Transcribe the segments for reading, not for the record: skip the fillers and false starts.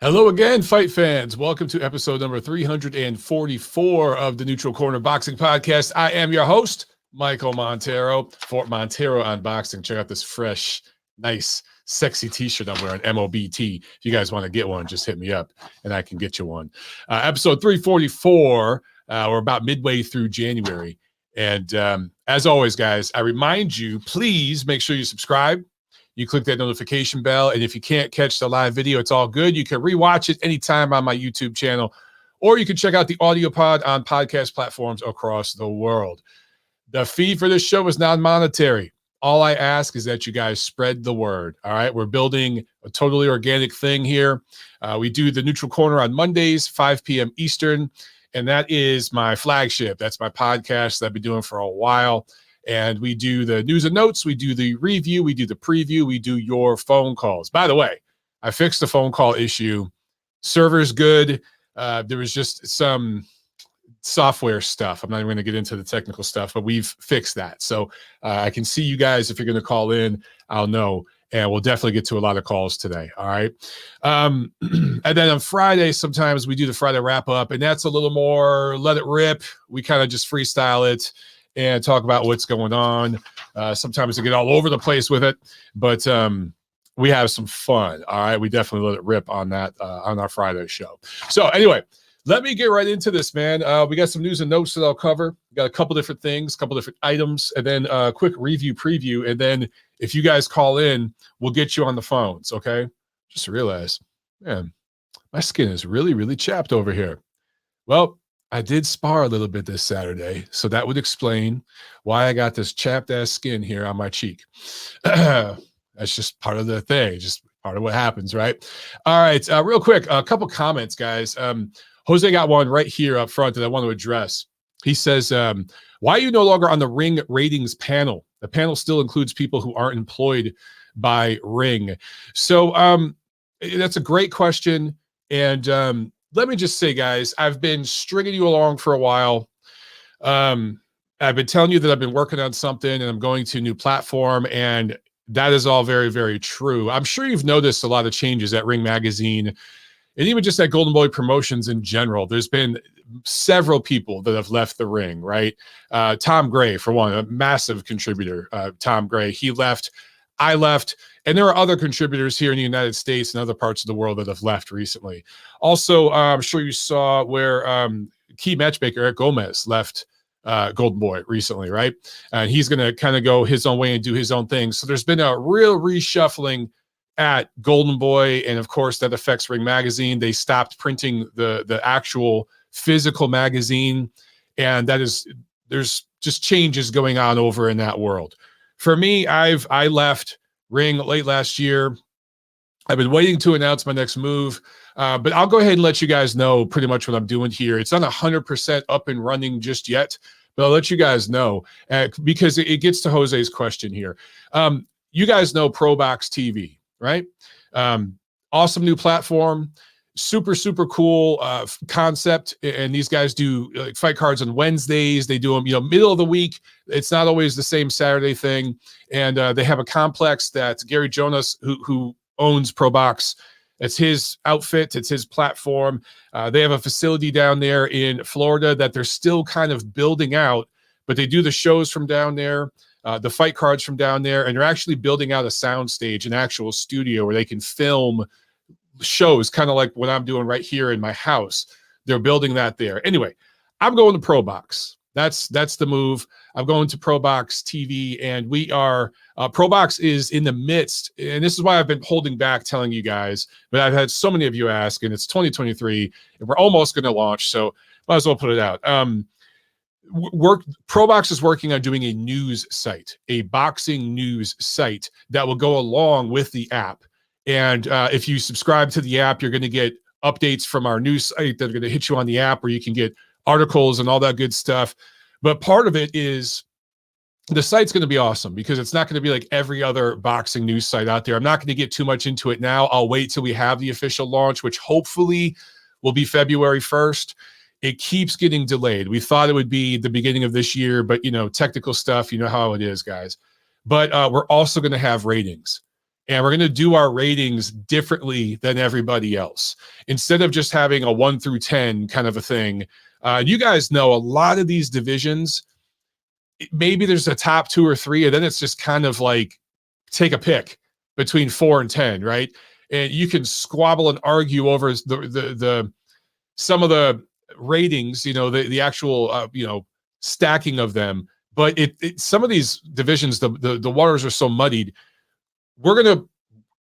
Hello again, fight fans. Welcome to episode number 344 of the Neutral Corner Boxing Podcast. I am your host, Michael Montero, Fort Montero on Boxing. Check out this fresh, nice, sexy t-shirt I'm wearing, MOBT. If you guys want to get one, just hit me up and I can get you one. Episode 344, we're about midway through January. And as always, guys, I remind you, please make sure you subscribe. You click that notification bell, and if you can't catch the live video, it's all good. You can rewatch it anytime on my YouTube channel, or you can check out the audio pod on podcast platforms across the world. The fee for this show is non-monetary. All I ask is that you guys spread the word, all right? We're building a totally organic thing here. We do the Neutral Corner on Mondays, 5 p.m. Eastern, and that is my flagship. That's my podcast that I've been doing for a while. And we do the news and notes, we do the review, we do the preview, we do your phone calls. By the way, I fixed the phone call issue. Server's good. There was just some software stuff. I'm not even going to get into the technical stuff, but we've fixed that. So I can see you guys. If you're going to call in, I'll know. And we'll definitely get to a lot of calls today. All right. And then on Friday, sometimes we do the Friday wrap up, and that's a little more let it rip. We kind of just freestyle it and talk about what's going on. Sometimes we get all over the place with it, but we have some fun. All right. We definitely let it rip on that, on our Friday show. So anyway, let me get right into this, man. We got some news and notes that I'll cover. We got a couple different things, a couple different items, and then a quick review preview. And then if you guys call in, we'll get you on the phones. Okay. Just realized, man, my skin is really, really chapped over here. Well, I did spar a little bit this Saturday, so that would explain why I got this chapped ass skin here on my cheek. That's just part of the thing, just part of what happens, right? All right, real quick, a couple comments, guys. Jose got one right here up front that I want to address. He says, why are you no longer on the Ring ratings panel? The panel still includes people who aren't employed by Ring. So that's a great question, and let me just say, guys, I've been stringing you along for a while. I've been telling you that I've been working on something and I'm going to a new platform, and that is all very, very true. I'm sure you've noticed a lot of changes at Ring Magazine and even just at Golden Boy Promotions in general. There's been several people that have left the ring, right? Tom Gray, for one, a massive contributor. Tom Gray, he left. I left, and there are other contributors here in the United States and other parts of the world that have left recently. Also, I'm sure you saw where key matchmaker Eric Gomez left Golden Boy recently, right? And he's going to kind of go his own way and do his own thing. So there's been a real reshuffling at Golden Boy, and of course that affects Ring Magazine. They stopped printing the actual physical magazine, and there's just changes going on over in that world. For me, I left Ring late last year. I've been waiting to announce my next move, but I'll go ahead and let you guys know pretty much what I'm doing here. It's not 100% up and running just yet, but I'll let you guys know because it gets to Jose's question here. You guys know ProBox TV, right? Awesome new platform. Super, super cool concept. And these guys do like fight cards on Wednesdays. They do them, middle of the week. It's not always the same Saturday thing. And they have a complex that Gary Jonas, who owns ProBox, it's his outfit. It's his platform. They have a facility down there in Florida that they're still kind of building out, but they do the shows from down there, the fight cards from down there, and they're actually building out a sound stage, an actual studio where they can film shows, kind of like what I'm doing right here in my house. They're building that there. Anyway, I'm going to ProBox. That's the move. I'm going to ProBox TV, and we are ProBox is in the midst, and this is why I've been holding back telling you guys, but I've had so many of you ask, and it's 2023, and we're almost going to launch, so might as well put it out. ProBox is working on doing a news site, a boxing news site that will go along with the app. And if you subscribe to the app, you're going to get updates from our news site that are going to hit you on the app, where you can get articles and all that good stuff. But part of it is the site's going to be awesome because it's not going to be like every other boxing news site out there. I'm not going to get too much into it now. I'll wait till we have the official launch, which hopefully will be February 1st. It keeps getting delayed. We thought it would be the beginning of this year, but technical stuff, you know how it is, guys. But we're also going to have ratings. And we're going to do our ratings differently than everybody else. Instead of just having a 1 through 10 kind of a thing, you guys know a lot of these divisions, maybe there's a top 2 or 3, and then it's just kind of like take a pick between 4 and 10, right? And you can squabble and argue over the some of the ratings, the actual stacking of them. But some of these divisions, the waters are so muddied. We're going to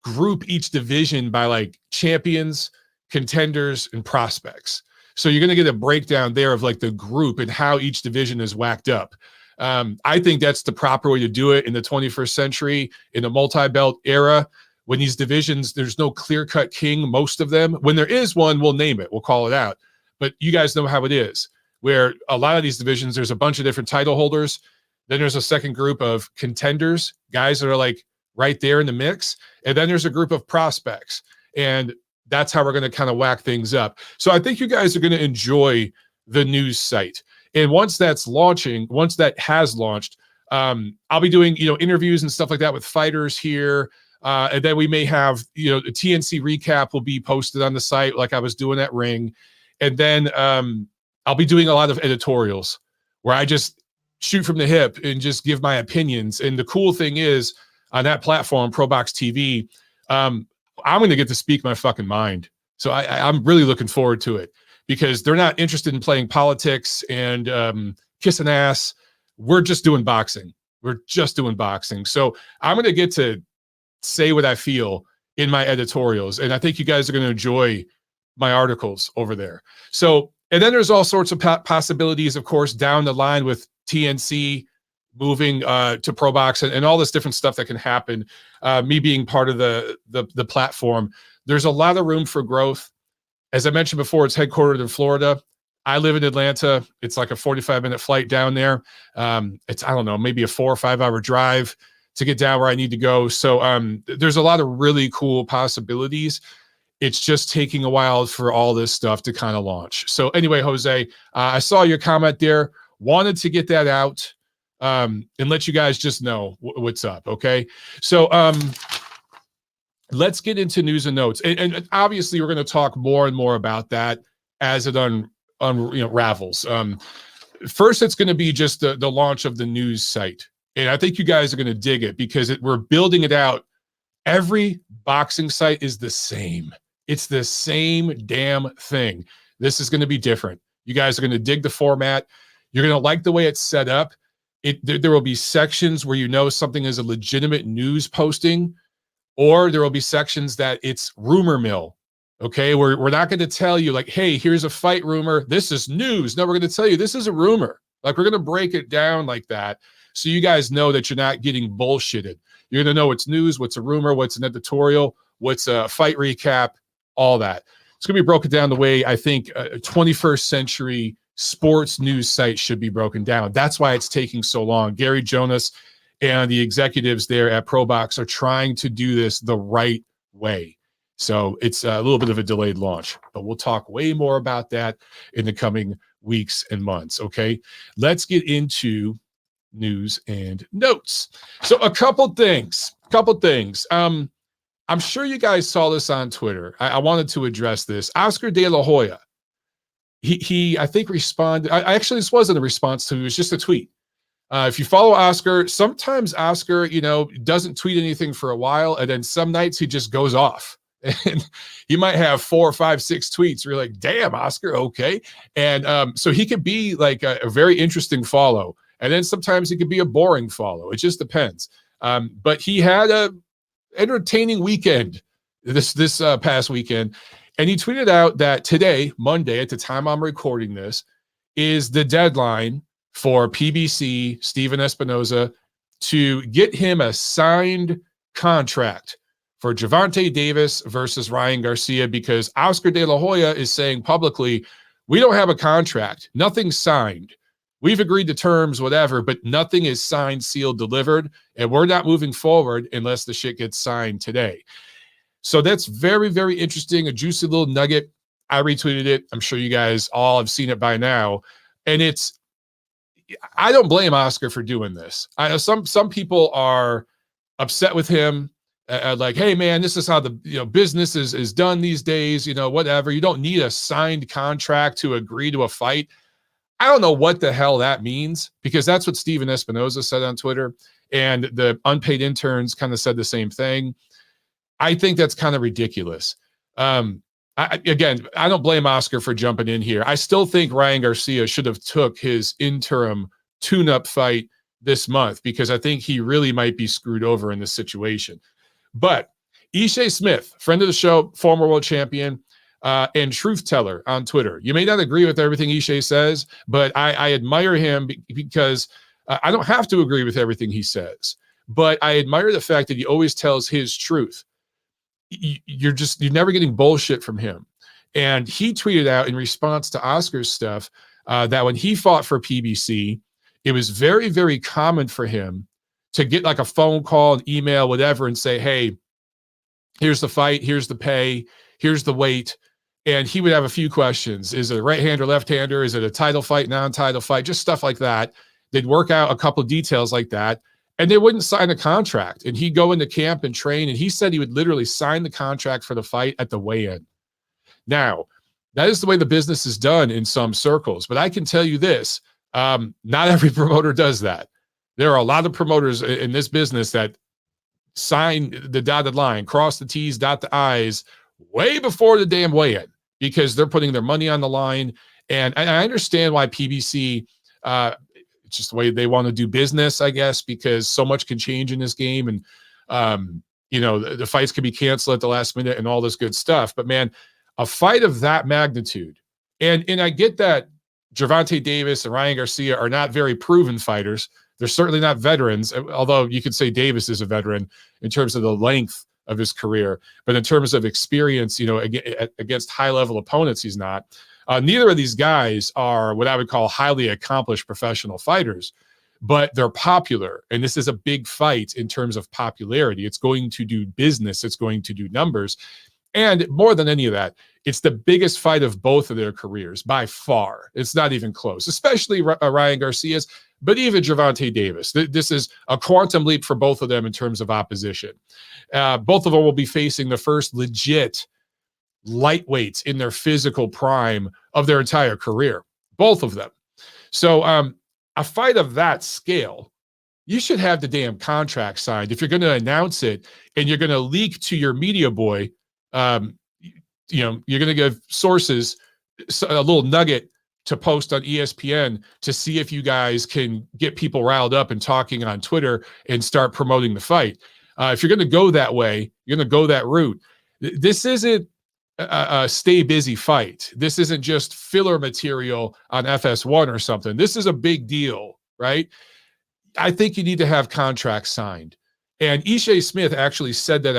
group each division by like champions, contenders, and prospects. So you're going to get a breakdown there of like the group and how each division is whacked up. I think that's the proper way to do it in the 21st century, in the multi-belt era, when these divisions, there's no clear-cut king, most of them. When there is one, we'll name it. We'll call it out. But you guys know how it is, where a lot of these divisions, there's a bunch of different title holders. Then there's a second group of contenders, guys that are like right there in the mix. And then there's a group of prospects. And that's how we're going to kind of whack things up. So I think you guys are going to enjoy the news site. And once that has launched, I'll be doing, interviews and stuff like that with fighters here. And then we may have, the TNC recap will be posted on the site like I was doing at Ring. And then I'll be doing a lot of editorials where I just shoot from the hip and just give my opinions. And the cool thing is on that platform, ProBox TV, I'm going to get to speak my fucking mind. So I'm really looking forward to it because they're not interested in playing politics and kissing ass. We're just doing boxing. So I'm going to get to say what I feel in my editorials. And I think you guys are going to enjoy my articles over there. So, and then there's all sorts of possibilities, of course, down the line with TNC moving to ProBox and all this different stuff that can happen. Me being part of the platform, there's a lot of room for growth. As I mentioned before, it's headquartered in Florida. I live in Atlanta. It's like a 45-minute flight down there. It's, I don't know, maybe a 4 or 5 hour drive to get down where I need to go. So there's a lot of really cool possibilities. It's just taking a while for all this stuff to kind of launch. So anyway, Jose, I saw your comment there. Wanted to get that out and let you guys just know what's up, okay? So let's get into news and notes. And obviously, we're going to talk more and more about that as it unravels. First, it's going to be just the launch of the news site. And I think you guys are going to dig it because we're building it out. Every boxing site is the same. It's the same damn thing. This is going to be different. You guys are going to dig the format. You're going to like the way it's set up. There will be sections where something is a legitimate news posting, or there will be sections that it's rumor mill. Okay, we're not going to tell you like, hey, here's a fight rumor. This is news. No, we're going to tell you this is a rumor. Like we're going to break it down like that. So you guys know that you're not getting bullshitted. You're going to know what's news, what's a rumor, what's an editorial, what's a fight recap, all that. It's going to be broken down the way I think a 21st century sports news site should be broken down. That's why it's taking so long. Gary Jonas and the executives there at ProBox are trying to do this the right way. So it's a little bit of a delayed launch, but we'll talk way more about that in the coming weeks and months. Okay, let's get into news and notes. So a couple things. I'm sure you guys saw this on Twitter. I wanted to address this. Oscar De La Hoya, he I think responded. Actually, this wasn't a response to, it was just a tweet. If you follow Oscar, sometimes Oscar, doesn't tweet anything for a while, and then some nights he just goes off. And he might have 4, 5, 6 tweets. You're like, damn, Oscar, okay. And so he could be like a very interesting follow. And then sometimes he could be a boring follow. It just depends. But he had a entertaining weekend this past weekend. And he tweeted out that today, Monday, at the time I'm recording this, is the deadline for PBC, Stephen Espinoza, to get him a signed contract for Gervonta Davis versus Ryan Garcia, because Oscar De La Hoya is saying publicly, we don't have a contract. Nothing's signed. We've agreed to terms, whatever, but nothing is signed, sealed, delivered, and we're not moving forward unless the shit gets signed today. So that's very, very interesting, a juicy little nugget. I retweeted it. I'm sure you guys all have seen it by now. And I don't blame Oscar for doing this. I know some people are upset with him. like, hey man, this is how the business is done these days, whatever. You don't need a signed contract to agree to a fight. I don't know what the hell that means, because that's what Steven Espinoza said on Twitter, and the unpaid interns kind of said the same thing. I think that's kind of ridiculous. I don't blame Oscar for jumping in here. I still think Ryan Garcia should have took his interim tune-up fight this month, because I think he really might be screwed over in this situation. But Ishe Smith, friend of the show, former world champion, and truth teller on Twitter. You may not agree with everything Ishe says, but I admire him because I don't have to agree with everything he says, but I admire the fact that he always tells his truth. You're never getting bullshit from him. And he tweeted out in response to Oscar's stuff that when he fought for PBC, it was very, very common for him to get like a phone call, an email, whatever, and say, hey, here's the fight, here's the pay, here's the weight. And he would have a few questions. Is it a right-hander, left-hander? Is it a title fight, non-title fight? Just stuff like that. They'd work out a couple of details like that, and they wouldn't sign a contract. And he'd go into camp and train, and he said he would literally sign the contract for the fight at the weigh-in. Now, that is the way the business is done in some circles. But I can tell you this, not every promoter does that. There are a lot of promoters in this business that sign the dotted line, cross the T's, dot the I's way before the damn weigh-in, because they're putting their money on the line. And I understand why PBC, it's just the way they want to do business, I guess, because so much can change in this game. And, the fights can be canceled at the last minute and all this good stuff. But, man, a fight of that magnitude, and I get that Gervonta Davis and Ryan Garcia are not very proven fighters. They're certainly not veterans, although you could say Davis is a veteran in terms of the length of his career. But in terms of experience, against high-level opponents, he's not. Neither of these guys are what I would call highly accomplished professional fighters, but they're popular. And this is a big fight in terms of popularity. It's going to do business. It's going to do numbers. And more than any of that, it's the biggest fight of both of their careers by far. It's not even close, especially Ryan Garcia's, but even Gervonta Davis. This is a quantum leap for both of them in terms of opposition. Both of them will be facing the first legit lightweights in their physical prime of their entire career, both of them. So a fight of that scale, you should have the damn contract signed. If you're going to announce it and you're going to leak to your media boy, you're going to give sources a little nugget to post on ESPN to see if you guys can get people riled up and talking on Twitter and start promoting the fight. If you're going to go that way, you're going to go that route. This isn't a stay busy fight. This isn't just filler material on FS1 or something. This is a big deal, right? I think you need to have contracts signed. And Ishe Smith actually said that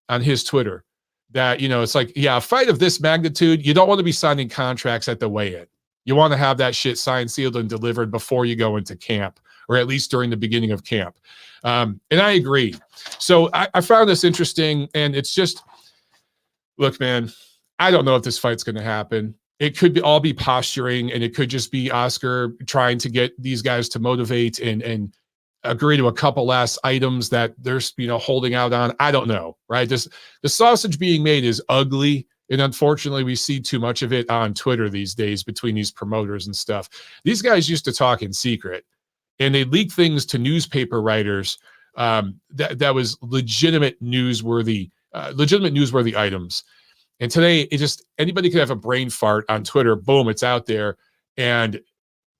on his Twitter, that, it's like, yeah, a fight of this magnitude, you don't want to be signing contracts at the weigh-in. You want to have that shit signed, sealed, and delivered before you go into camp, or at least during the beginning of camp. And I agree. So I found this interesting, and it's just, look, man, I don't know if this fight's going to happen. It could all be posturing, and it could just be Oscar trying to get these guys to motivate and agree to a couple last items that they're holding out on. I don't know, right? The sausage being made is ugly, and unfortunately we see too much of it on Twitter these days between these promoters and stuff. These guys used to talk in secret, and they leak things to newspaper writers that was legitimate newsworthy items. And today, anybody could have a brain fart on Twitter. Boom, it's out there, and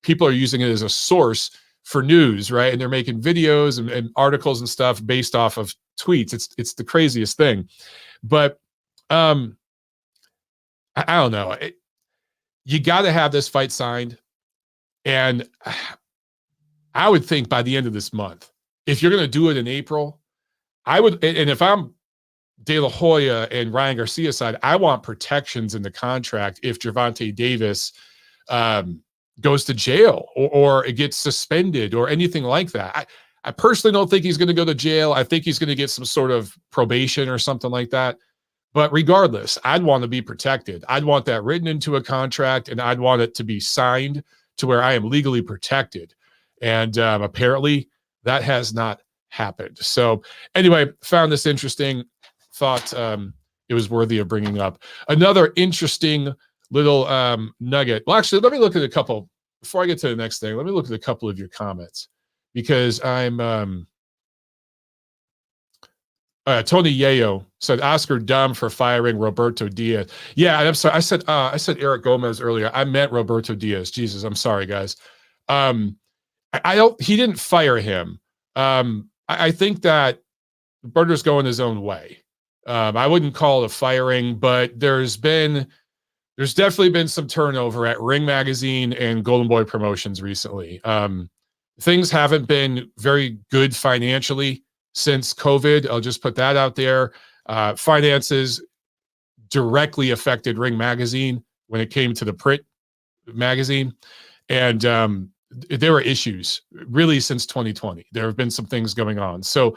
people are using it as a source for news, right? And they're making videos and articles and stuff based off of tweets. It's the craziest thing. But I don't know. You got to have this fight signed, and I would think by the end of this month, if you're going to do it in April, I would. And if I'm De La Hoya and Ryan Garcia side, I want protections in the contract if Gervonta Davis goes to jail or it gets suspended or anything like that. I personally don't think he's going to go to jail. I think he's going to get some sort of probation or something like that. But regardless, I'd want to be protected. I'd want that written into a contract, and I'd want it to be signed to where I am legally protected. And apparently that has not happened. So anyway, found this interesting, thought it was worthy of bringing up. Another interesting little nugget. Well, actually, let me look at a couple before I get to the next thing. Let me look at a couple of your comments, because I'm Tony Yayo said Oscar dumb for firing Roberto Diaz. Yeah, I'm sorry. I said Eric Gomez earlier. I meant Roberto Diaz. Jesus, I'm sorry, guys. I don't. He didn't fire him. I think that Roberto's going his own way. I wouldn't call it a firing, but there's definitely been some turnover at Ring Magazine and Golden Boy Promotions recently. Things haven't been very good financially since COVID. I'll just put that out there. Finances directly affected Ring Magazine when it came to the print magazine. And there were issues really since 2020. There have been some things going on. So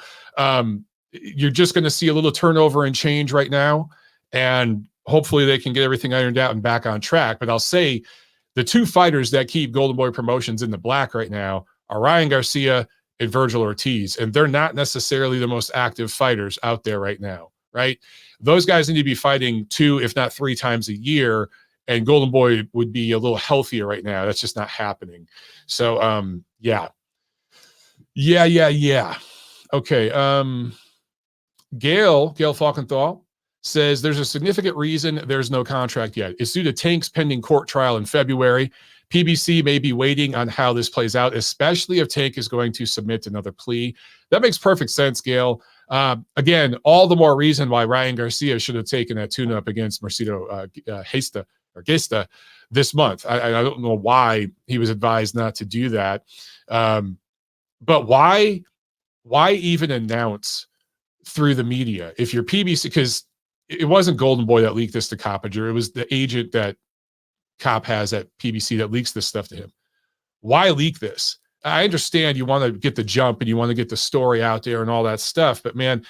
you're just going to see a little turnover and change right now. And hopefully they can get everything ironed out and back on track. But I'll say the two fighters that keep Golden Boy Promotions in the black right now are Ryan Garcia and Virgil Ortiz. And they're not necessarily the most active fighters out there right now, right? Those guys need to be fighting 2, if not 3 times a year. And Golden Boy would be a little healthier right now. That's just not happening. So, yeah. Okay. Gail Falkenthal says there's a significant reason there's no contract yet. It's due to Tank's pending court trial in February. PBC may be waiting on how this plays out, especially if Tank is going to submit another plea. That makes perfect sense, Gail. Again, all the more reason why Ryan Garcia should have taken that tune-up against Mercedo Gesta this month. I don't know why he was advised not to do that. But why even announce through the media if you're PBC? Because it wasn't Golden Boy that leaked this to Coppinger. It was the agent that Cop has at PBC that leaks this stuff to him. Why leak this? I understand you want to get the jump and you want to get the story out there and all that stuff, but man,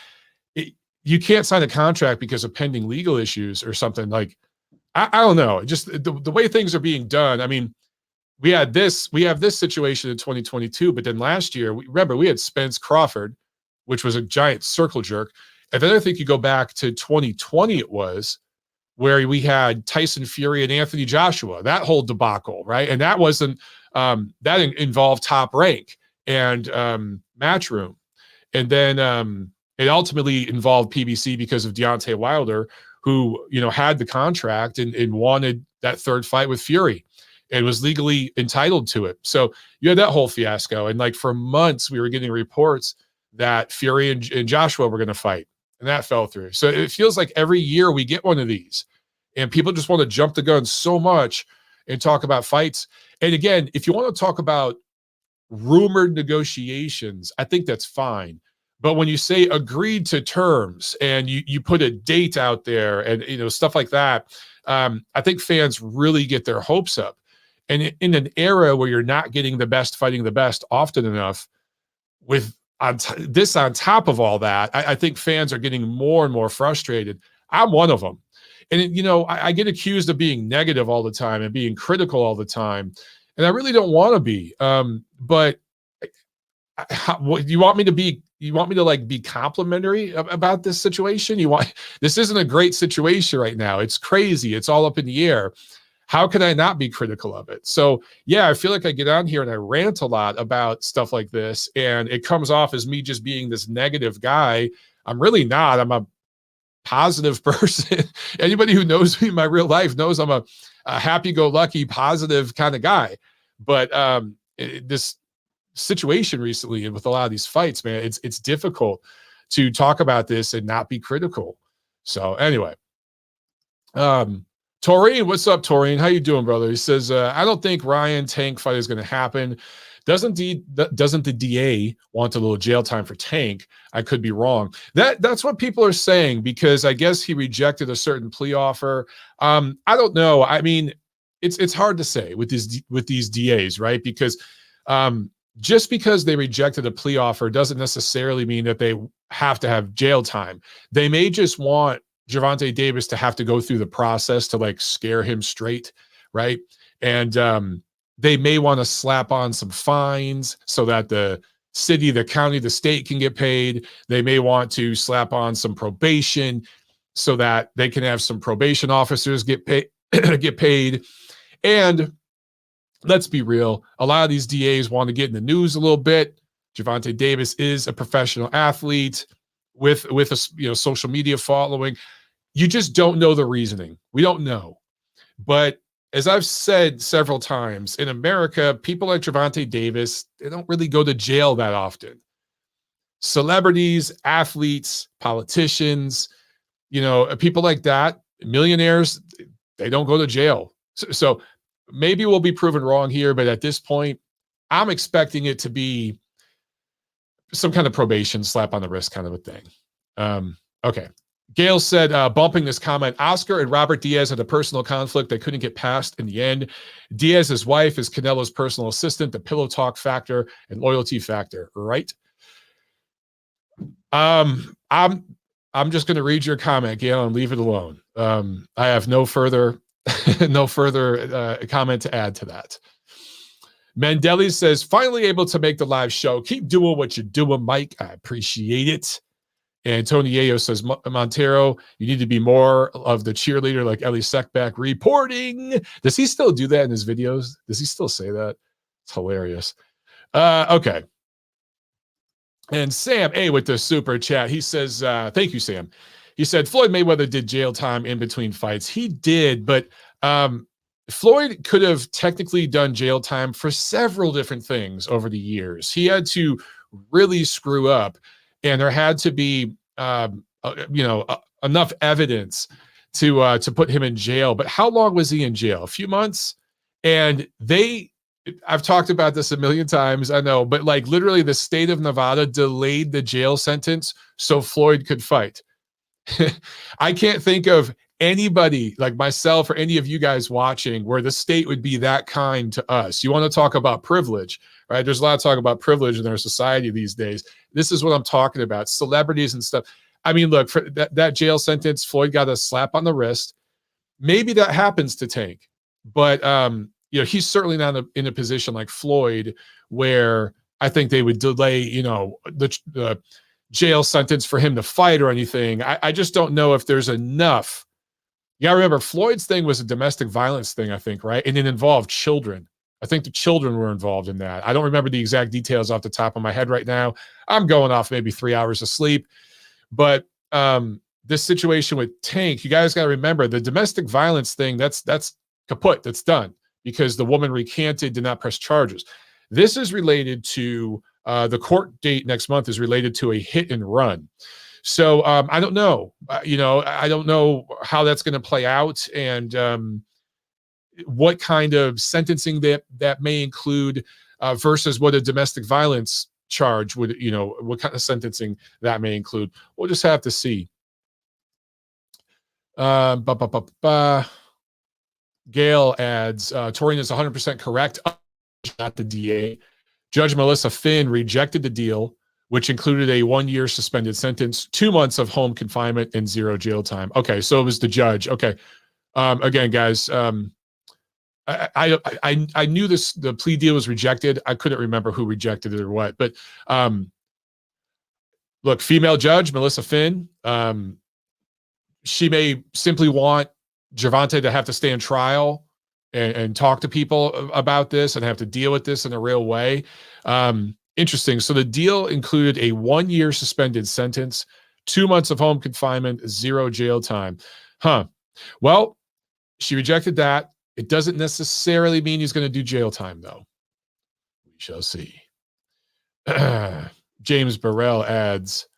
you can't sign a contract because of pending legal issues or something. Like, I don't know. Just the way things are being done. I mean, we have this situation in 2022, but then last year, remember, we had Spence Crawford, which was a giant circle jerk. And then I think you go back to 2020, it was, where we had Tyson Fury and Anthony Joshua, that whole debacle, right? And that wasn't, that involved Top Rank and Matchroom. And then it ultimately involved PBC because of Deontay Wilder, who, had the contract and wanted that third fight with Fury and was legally entitled to it. So you had that whole fiasco. And like for months, we were getting reports that Fury and Joshua were going to fight. And that fell through. So it feels like every year we get one of these and people just want to jump the gun so much and talk about fights. And again, if you want to talk about rumored negotiations, I think that's fine. But when you say agreed to terms and you put a date out there and, stuff like that, I think fans really get their hopes up. And in an era where you're not getting the best fighting the best often enough, with this on top of all that, I think fans are getting more and more frustrated. I'm one of them. And, I get accused of being negative all the time and being critical all the time. And I really don't want to be. But what you want me to be? You want me to be complimentary about this situation? This isn't a great situation right now. It's crazy. It's all up in the air. How can I not be critical of it? So yeah, I feel like I get on here and I rant a lot about stuff like this, and it comes off as me just being this negative guy. I'm really not. I'm a positive person. Anybody who knows me in my real life knows I'm a happy-go-lucky, positive kind of guy. But this situation recently and with a lot of these fights, man, it's difficult to talk about this and not be critical. So anyway, Taurine, what's up, Taurine? How you doing, brother? He says, I don't think Ryan Tank fight is going to happen. Doesn't the DA want a little jail time for Tank? I could be wrong. That's what people are saying, because I guess he rejected a certain plea offer. I don't know. I mean, it's hard to say with these DAs, right? Because just because they rejected a plea offer doesn't necessarily mean that they have to have jail time. They may just want Gervonta Davis to have to go through the process to scare him straight, right? And they may want to slap on some fines so that the city, the county, the state can get paid. They may want to slap on some probation so that they can have some probation officers get paid. Get paid. And let's be real, a lot of these DAs want to get in the news a little bit. Gervonta Davis is a professional athlete with a social media following. You just don't know the reasoning. We don't know. But as I've said several times, in America, people like Gervonta Davis, they don't really go to jail that often. Celebrities, athletes, politicians, people like that, millionaires, they don't go to jail. So maybe we'll be proven wrong here, but at this point, I'm expecting it to be some kind of probation, slap on the wrist kind of a thing. Okay. Gail said, bumping this comment, Oscar and Robert Diaz had a personal conflict they couldn't get past in the end. Diaz's wife is Canelo's personal assistant, the pillow talk factor and loyalty factor, right? I'm just going to read your comment, Gail, and leave it alone. I have no further comment to add to that. Mandeli says, finally able to make the live show. Keep doing what you're doing, Mike. I appreciate it. And Tony Yayo says, Montero, you need to be more of the cheerleader like Ellie Seckback reporting. Does he still do that in his videos? Does he still say that? It's hilarious. Okay. And Sam A with the super chat, he says, thank you, Sam. He said, Floyd Mayweather did jail time in between fights. He did, but Floyd could have technically done jail time for several different things over the years. He had to really screw up, and there had to be, enough evidence to put him in jail. But how long was he in jail? A few months? And I've talked about this a million times, I know, but like literally the state of Nevada delayed the jail sentence so Floyd could fight. I can't think of anybody like myself or any of you guys watching where the state would be that kind to us. You want to talk about privilege, right? There's a lot of talk about privilege in our society these days. This is what I'm talking about. Celebrities and stuff. I mean, look, for that jail sentence, Floyd got a slap on the wrist. Maybe that happens to Tank, but he's certainly not in a position like Floyd where I think they would delay, the jail sentence for him to fight or anything. I just don't know if there's enough. You gotta remember, Floyd's thing was a domestic violence thing, I think, right? And it involved children. I think the children were involved in that. I don't remember the exact details off the top of my head right now. I'm going off maybe 3 hours of sleep. But this situation with Tank, you guys got to remember the domestic violence thing, that's kaput, that's done because the woman recanted, did not press charges. This is related to the court date next month is related to a hit and run. So I don't know, I don't know how that's going to play out and what kind of sentencing that may include versus what a domestic violence charge would, what kind of sentencing that may include. We'll just have to see. Gail adds, Torian is 100% correct, not the DA. Judge Melissa Finn rejected the deal, which included a 1-year suspended sentence, 2 months of home confinement, and 0 jail time. Okay, so it was the judge. Okay. Again, guys, I knew the plea deal was rejected. I couldn't remember who rejected it or what. But look, female judge, Melissa Finn, she may simply want Gervonta to have to stay in trial and talk to people about this and have to deal with this in a real way. Interesting. So the deal included a 1-year suspended sentence, 2 months of home confinement, 0 jail time. Well, she rejected that. It doesn't necessarily mean he's going to do jail time, though. We shall see. James Burrell adds,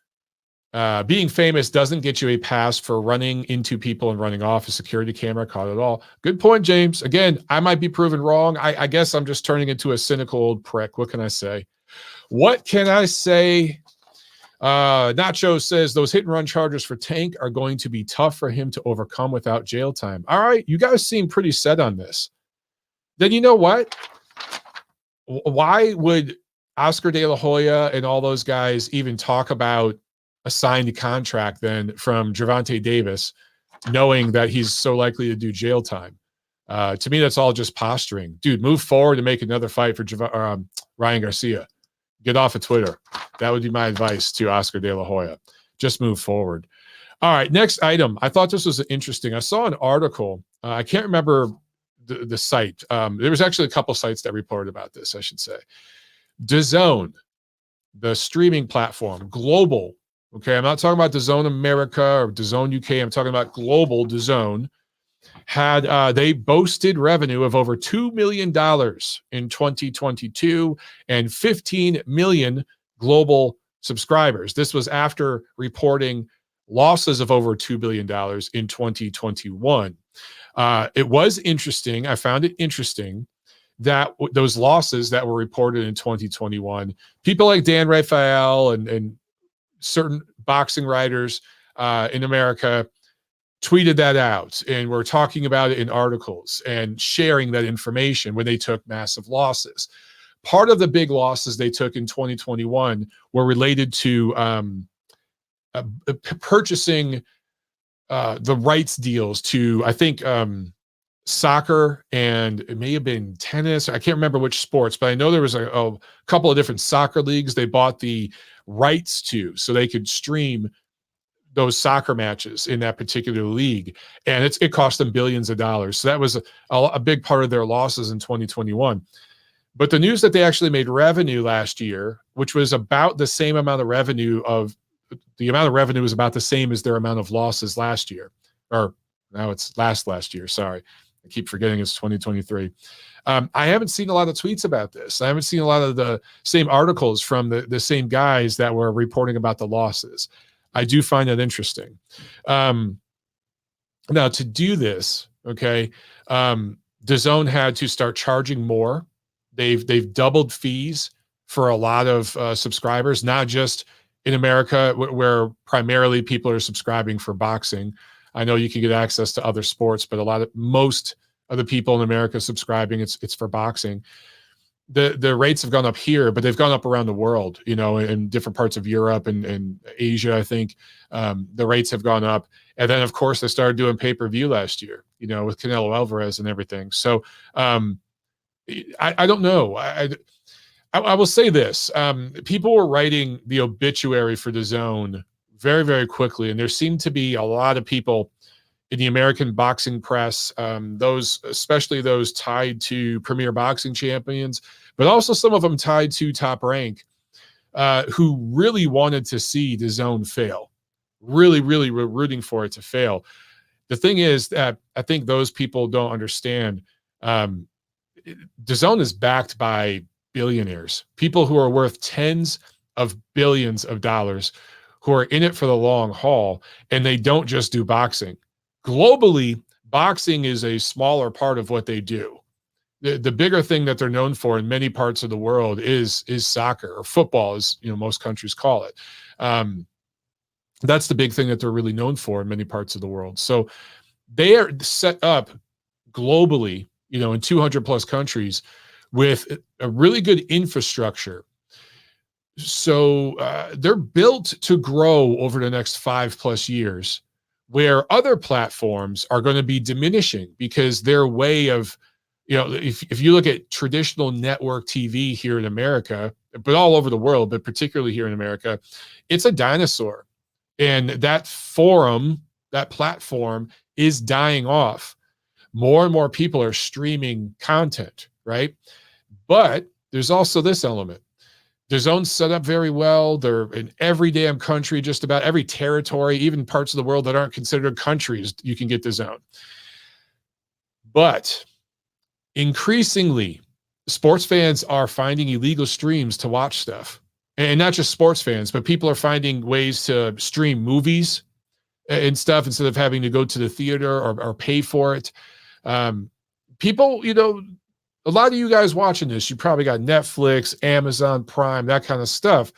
being famous doesn't get you a pass for running into people and running off. A security camera caught it all. Good point, James. Again, I might be proven wrong. I guess I'm just turning into a cynical old prick. What can I say? What can I say? Nacho says those hit and run charges for Tank are going to be tough for him to overcome without jail time. All right, you guys seem pretty set on this. Then you know what? Why would Oscar De La Hoya and all those guys even talk about a signed contract then from Gervonta Davis, knowing that he's so likely to do jail time? To me, that's all just posturing. Dude, move forward and make another fight for Ryan Garcia. Get off of Twitter. That would be my advice to Oscar De La Hoya. Just move forward. All right, next item. I thought this was interesting. I saw an article. I can't remember the site. There was actually a couple sites that reported about this, I should say. DAZN, the streaming platform, global. Okay, I'm not talking about DAZN America or DAZN UK. I'm talking about global DAZN. They boasted revenue of over $2 million in 2022 and 15 million global subscribers. This was after reporting losses of over $2 billion in 2021. It was interesting. I found it interesting that those losses that were reported in 2021, people like Dan Rafael and certain boxing writers in America tweeted that out and were talking about it in articles and sharing that information when they took massive losses. Part of the big losses they took in 2021 were related to purchasing the rights deals to, I think, soccer, and it may have been tennis. I can't remember which sports, but I know there was a couple of different soccer leagues they bought the rights to so they could stream those soccer matches in that particular league. And it cost them billions of dollars. So that was a big part of their losses in 2021. But the news that they actually made revenue last year, which was about the same amount of revenue was about the same as their amount of losses last year. Or now it's last year. Sorry. I keep forgetting it's 2023. I haven't seen a lot of tweets about this. I haven't seen a lot of the same articles from the same guys that were reporting about the losses. I do find that interesting. Now, to do this, okay, DAZN had to start charging more. They've doubled fees for a lot of subscribers, not just in America, where primarily people are subscribing for boxing. I know you can get access to other sports, but most of the people in America subscribing, it's for boxing. The rates have gone up here, but they've gone up around the world, in different parts of Europe and Asia, I think. The rates have gone up. And then, of course, they started doing pay-per-view last year, with Canelo Alvarez and everything. So I don't know. I will say this. People were writing the obituary for DAZN very, very quickly. And there seemed to be a lot of people in the American boxing press, especially those tied to premier boxing champions, but also some of them tied to Top Rank, who really wanted to see DAZN fail, really, really were rooting for it to fail. The thing is that I think those people don't understand. DAZN is backed by billionaires, people who are worth tens of billions of dollars, who are in it for the long haul, and they don't just do boxing. Globally, boxing is a smaller part of what they do. The bigger thing that they're known for in many parts of the world is soccer, or football, as most countries call it. That's the big thing that they're really known for in many parts of the world. So they are set up globally, in 200 plus countries with a really good infrastructure. So they're built to grow over the next 5+ years, where other platforms are going to be diminishing because their way of, if you look at traditional network TV here in America, but all over the world, but particularly here in America, it's a dinosaur. And that platform is dying off. More and more people are streaming content, right? But there's also this element. DAZN's set up very well. They're in every damn country, just about every territory, even parts of the world that aren't considered countries, you can get DAZN. But increasingly, sports fans are finding illegal streams to watch stuff. And not just sports fans, but people are finding ways to stream movies and stuff instead of having to go to the theater or pay for it. People, a lot of you guys watching this, you probably got Netflix, Amazon Prime, that kind of stuff,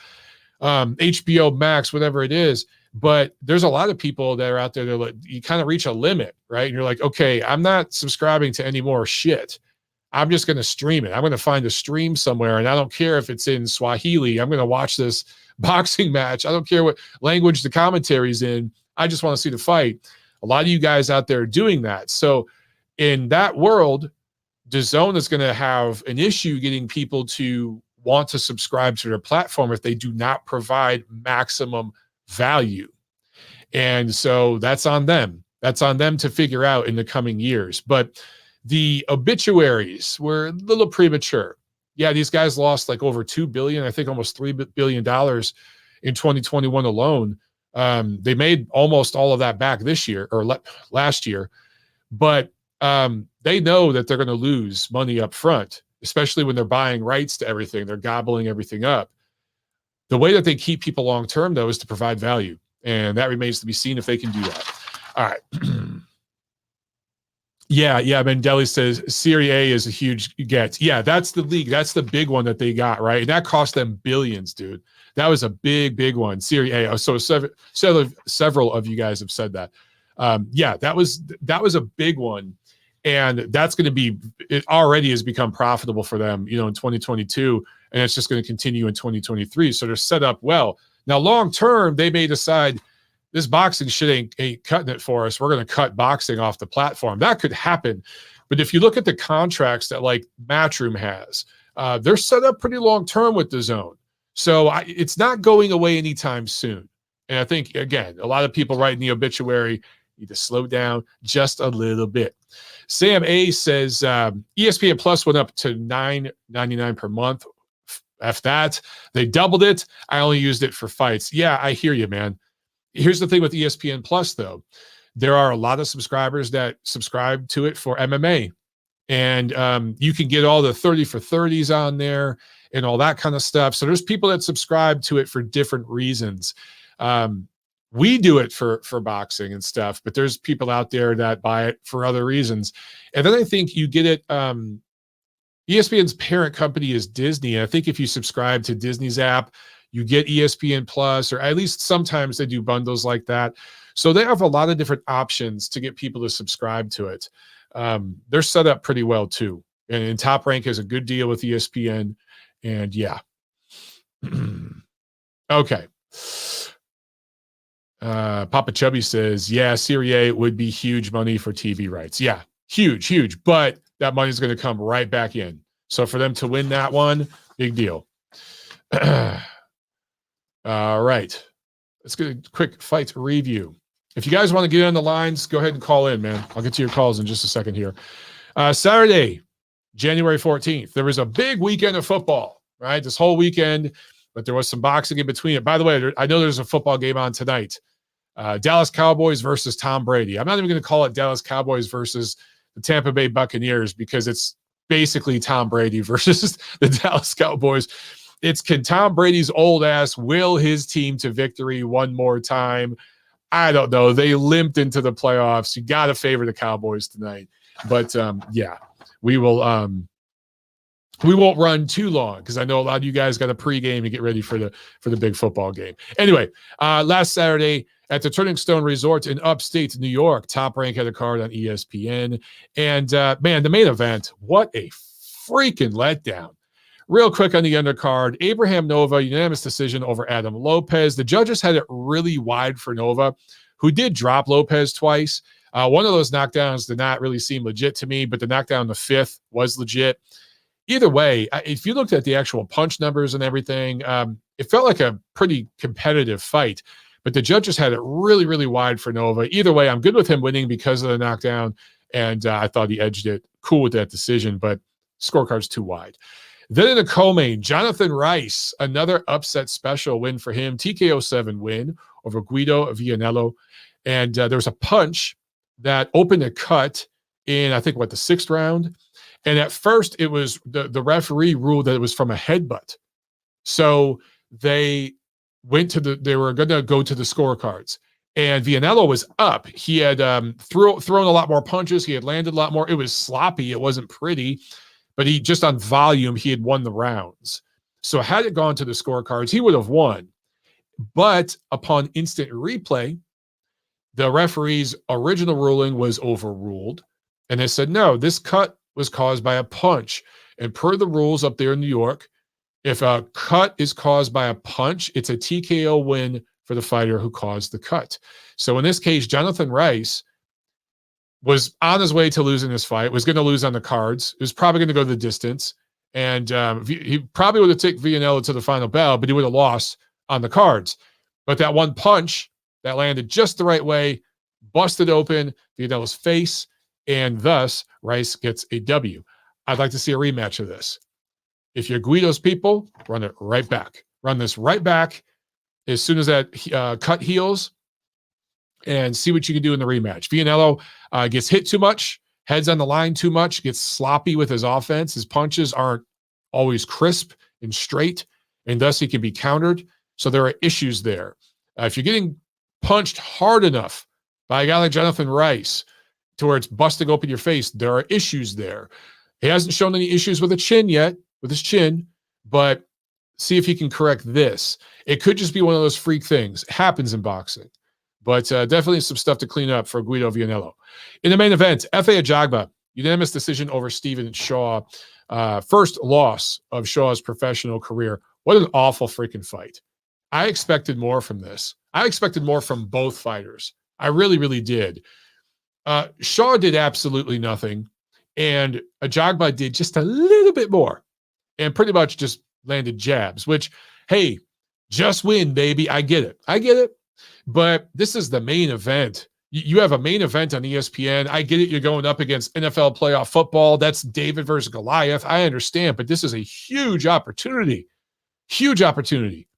HBO Max, whatever it is. But there's a lot of people that are out there that you kind of reach a limit, right? And you're like, okay, I'm not subscribing to any more shit. I'm just going to stream it. I'm going to find a stream somewhere, and I don't care if it's in Swahili. I'm going to watch this boxing match. I don't care what language the commentary's in. I just want to see the fight. A lot of you guys out there are doing that. So in that world, DAZN is going to have an issue getting people to want to subscribe to their platform if they do not provide maximum value. And so that's on them. That's on them to figure out in the coming years. But the obituaries were a little premature. Yeah, these guys lost like over $2 billion, I think almost $3 billion in 2021 alone. They made almost all of that back this year or last year, but they know that they're going to lose money up front, especially when they're buying rights to everything. They're gobbling everything up. The way that they keep people long-term, though, is to provide value. And that remains to be seen if they can do that. All right. Yeah. Mandeli says Serie A is a huge get. Yeah, that's the league. That's the big one that they got, right? And that cost them billions, dude. That was a big one. Serie A. So several of you guys have said that. Yeah, that was a big one. And that's going to be, it already has become profitable for them, in 2022. And it's just going to continue in 2023. So they're set up well. Now, long term, they may decide this boxing shit ain't cutting it for us. We're going to cut boxing off the platform. That could happen. But if you look at the contracts that like Matchroom has, they're set up pretty long term with DAZN. So it's not going away anytime soon. And I think, again, a lot of people writing the obituary need to slow down just a little bit. Sam A says ESPN Plus went up to $9.99 per month. F that. They doubled it. I only used it for fights. Yeah, I hear you, man. Here's the thing with ESPN Plus, though. There are a lot of subscribers that subscribe to it for MMA. And you can get all the 30 for 30s on there and all that kind of stuff. So there's people that subscribe to it for different reasons. We do it for boxing and stuff, but there's people out there that buy it for other reasons. And then I think you get it. ESPN's parent company is Disney. And I think if you subscribe to Disney's app, you get ESPN Plus, or at least sometimes they do bundles like that. So they have a lot of different options to get people to subscribe to it. They're set up pretty well too. And Top Rank has a good deal with ESPN. And yeah. Okay. Papa Chubby says, yeah, Serie A would be huge money for TV rights. Yeah, huge. But that money is going to come right back in. So for them to win that one, big deal. All right. Let's get a quick fight review. If you guys want to get on the lines, go ahead and call in, man. I'll get to your calls in just a second here. Saturday, January 14th, there was a big weekend of football, right? This whole weekend, but there was some boxing in between it. By the way, I know there's a football game on tonight. Dallas Cowboys versus Tom Brady. I'm not even going to call it Dallas Cowboys versus the Tampa Bay Buccaneers because it's basically Tom Brady versus the Dallas Cowboys. Can Tom Brady's old ass will his team to victory one more time? I don't know. They limped into the playoffs. You got to favor the Cowboys tonight. But yeah, we won't run too long because I know a lot of you guys got a pregame to get ready for the big football game. Anyway, last Saturday at the Turning Stone Resort in upstate New York, Top Rank had a card on ESPN. And man, the main event, what a freaking letdown. Real quick on the undercard, Abraham Nova, unanimous decision over Adam Lopez. The judges had it really wide for Nova, who did drop Lopez twice. One of those knockdowns did not really seem legit to me, but the knockdown in the fifth was legit. Either way, if you looked at the actual punch numbers and everything, it felt like a pretty competitive fight. But the judges had it really, really wide for Nova. Either way, I'm good with him winning because of the knockdown, and I thought he edged it. Cool with that decision, but scorecard's too wide. Then in the co-main, Jonathan Rice, another upset special win for him. TKO 7 win over Guido Vianello. And there was a punch that opened a cut in, I think, the sixth round. And at first, it was the referee ruled that it was from a headbutt. So they were going to go to the scorecards. And Vianello was up. He had thrown a lot more punches. He had landed a lot more. It was sloppy. It wasn't pretty. But he just on volume, he had won the rounds. So had it gone to the scorecards, he would have won. But upon instant replay, the referee's original ruling was overruled. And they said, no, this cut was caused by a punch. And per the rules up there in New York, if a cut is caused by a punch, it's a TKO win for the fighter who caused the cut. So in this case, Jonathan Rice was on his way to losing this fight, was going to lose on the cards. It was probably going to go the distance. And he probably would have taken Villanello to the final bell, but he would have lost on the cards. But that one punch that landed just the right way, busted open Villanello's face, and thus Rice gets a W. I'd like to see a rematch of this. If you're Guido's people, run it right back. Run this right back as soon as that cut heals and see what you can do in the rematch. Villanello gets hit too much, heads on the line too much, gets sloppy with his offense. His punches aren't always crisp and straight, and thus he can be countered. So there are issues there. If you're getting punched hard enough by a guy like Jonathan Rice to where it's busting open your face, there are issues there. He hasn't shown any issues with a chin yet, with his chin, but see if he can correct this. It could just be one of those freak things. It happens in boxing. But definitely some stuff to clean up for Guido Villanello. In the main event, F.A. Ajagba, unanimous decision over Stephan Shaw. First loss of Shaw's professional career. What an awful freaking fight. I expected more from this. I expected more from both fighters. I really, really did. Shaw did absolutely nothing, and Ajagba did just a little bit more and pretty much just landed jabs, which, hey, just win, baby. I get it. I get it. But this is the main event. You have a main event on ESPN. I get it. You're going up against NFL playoff football. That's David versus Goliath. I understand, but this is a huge opportunity. Huge opportunity.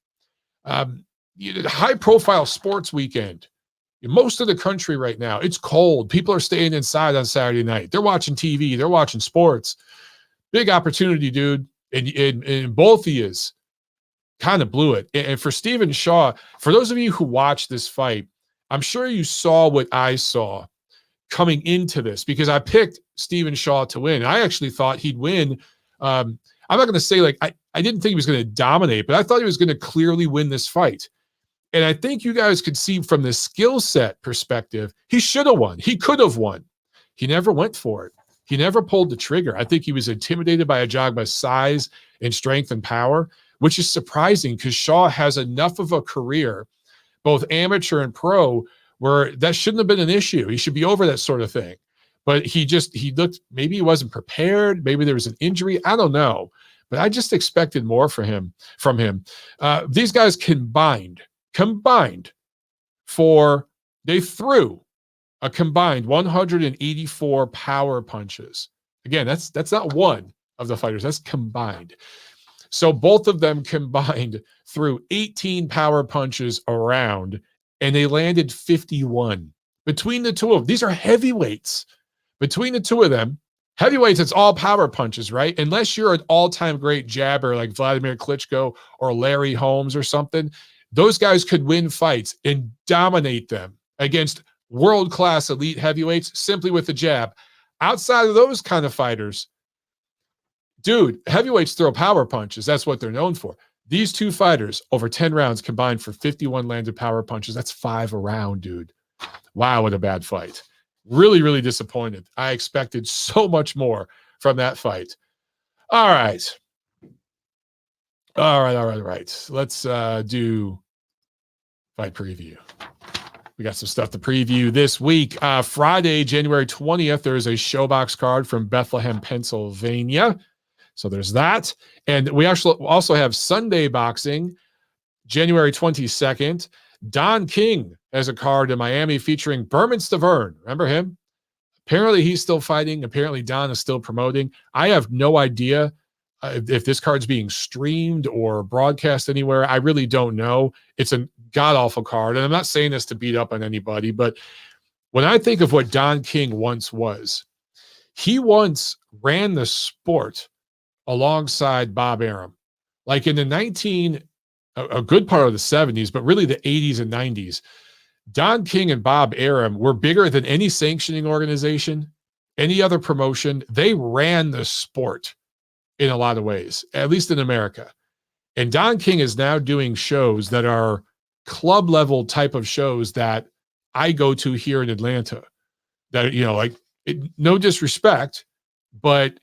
High-profile sports weekend. Most of the country right now, it's cold. People are staying inside on Saturday night. They're watching TV. They're watching sports. Big opportunity, dude. And both of yous kind of blew it. And for Stephan Shaw, for those of you who watched this fight, I'm sure you saw what I saw coming into this because I picked Stephan Shaw to win. I actually thought he'd win. I'm not going to say I didn't think he was going to dominate, but I thought he was going to clearly win this fight. And I think you guys could see from the skill set perspective, he should have won. He could have won. He never went for it. He never pulled the trigger. I think he was intimidated by Ajagba's size and strength and power, which is surprising because Shaw has enough of a career, both amateur and pro, where that shouldn't have been an issue. He should be over that sort of thing. But he looked, maybe he wasn't prepared. Maybe there was an injury. I don't know. But I just expected more from him. These guys combined, they threw a combined 184 power punches. Again, that's not one of the fighters. That's combined. So both of them combined threw 18 power punches around, and they landed 51. Between the two of them, these are heavyweights. Between the two of them, heavyweights, it's all power punches, right? Unless you're an all-time great jabber like Vladimir Klitschko or Larry Holmes or something, those guys could win fights and dominate them against world-class elite heavyweights simply with the jab. Outside of those kind of fighters, dude, heavyweights throw power punches. That's what they're known for. These two fighters, over 10 rounds, combined for 51 landed power punches. That's 5 a round, dude. Wow, what a bad fight. Really, really disappointed. I expected so much more from that fight. All right. Let's do fight preview. We got some stuff to preview this week. Friday, January 20th, there's a Showbox card from Bethlehem, Pennsylvania. So there's that. And we actually also have Sunday boxing, January 22nd. Don King has a card in Miami featuring Berman Stavern. Remember him? Apparently he's still fighting. Apparently Don is still promoting. I have no idea if this card's being streamed or broadcast anywhere. I really don't know. It's a god-awful card. And I'm not saying this to beat up on anybody, but when I think of what Don King once was, he once ran the sport alongside Bob Arum. Like in the a good part of the 70s, but really the 80s and 90s, Don King and Bob Arum were bigger than any sanctioning organization, any other promotion. They ran the sport in a lot of ways, at least in America. And Don King is now doing shows that are club level type of shows that I go to here in Atlanta. That, no disrespect, but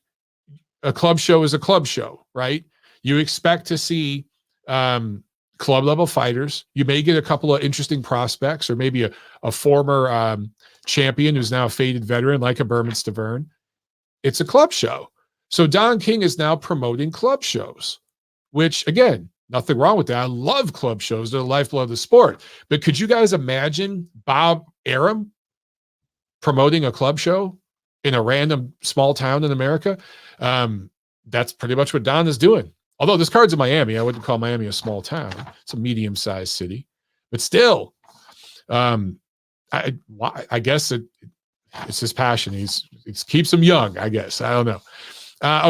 a club show is a club show, right? You expect to see club level fighters. You may get a couple of interesting prospects or maybe a former champion who's now a faded veteran like a Berman Stavern. It's a club show. So Don King is now promoting club shows, which, again, nothing wrong with that. I love club shows. They're the lifeblood of the sport. But could you guys imagine Bob Arum promoting a club show in a random small town in America? That's pretty much what Don is doing. Although this card's in Miami, I wouldn't call Miami a small town. It's a medium-sized city. But still, I guess it's his passion. It keeps him young, I guess. I don't know.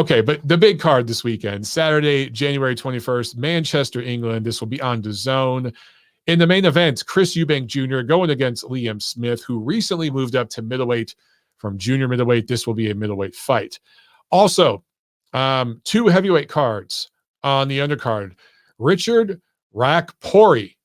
Okay, but the big card this weekend, Saturday, January 21st, Manchester, England. This will be on DAZN. In the main event, Chris Eubank Jr. going against Liam Smith, who recently moved up to middleweight from junior middleweight. This will be a middleweight fight. Also, 2 heavyweight cards on the undercard. Richard Rakpori,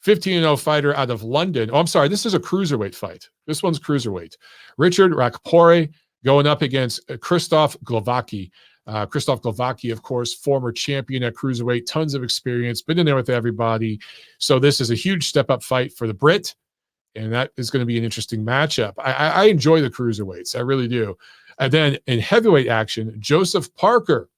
15-0 fighter out of London. Oh, I'm sorry. This is a cruiserweight fight. This one's cruiserweight. Richard Rakpori going up against Krzysztof Glowacki. Krzysztof Glowacki, of course, former champion at cruiserweight, tons of experience, been in there with everybody. So this is a huge step-up fight for the Brit, and that is going to be an interesting matchup. I enjoy the cruiserweights. I really do. And then in heavyweight action, Joseph Parker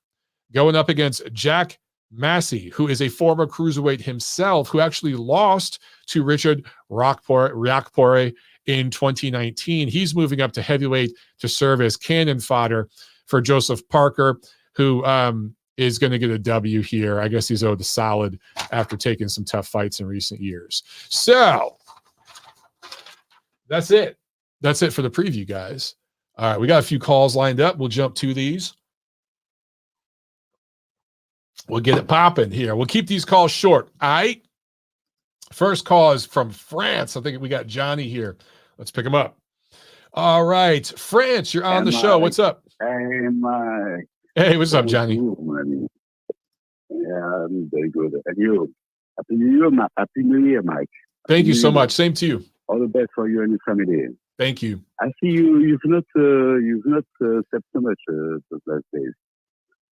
going up against Jack Massey, who is a former cruiserweight himself, who actually lost to Richard Rakpori in 2019. He's moving up to heavyweight to serve as cannon fodder for Joseph Parker, who is going to get a W here. I guess he's owed a solid after taking some tough fights in recent years. So that's it. That's it for the preview, guys. All right, we got a few calls lined up. We'll jump to these. We'll get it popping here. We'll keep these calls short. All right. First call is from France. I think we got Johnny here. Let's pick him up. All right. France, you're on the show. What's up? Hey, Mike. Hey, what's up, Johnny? Yeah, I'm very good. And you? Happy New Year, Mike. Thank you so much. Same to you. All the best for you and your family. Thank you. I see you've not slept so much those last days.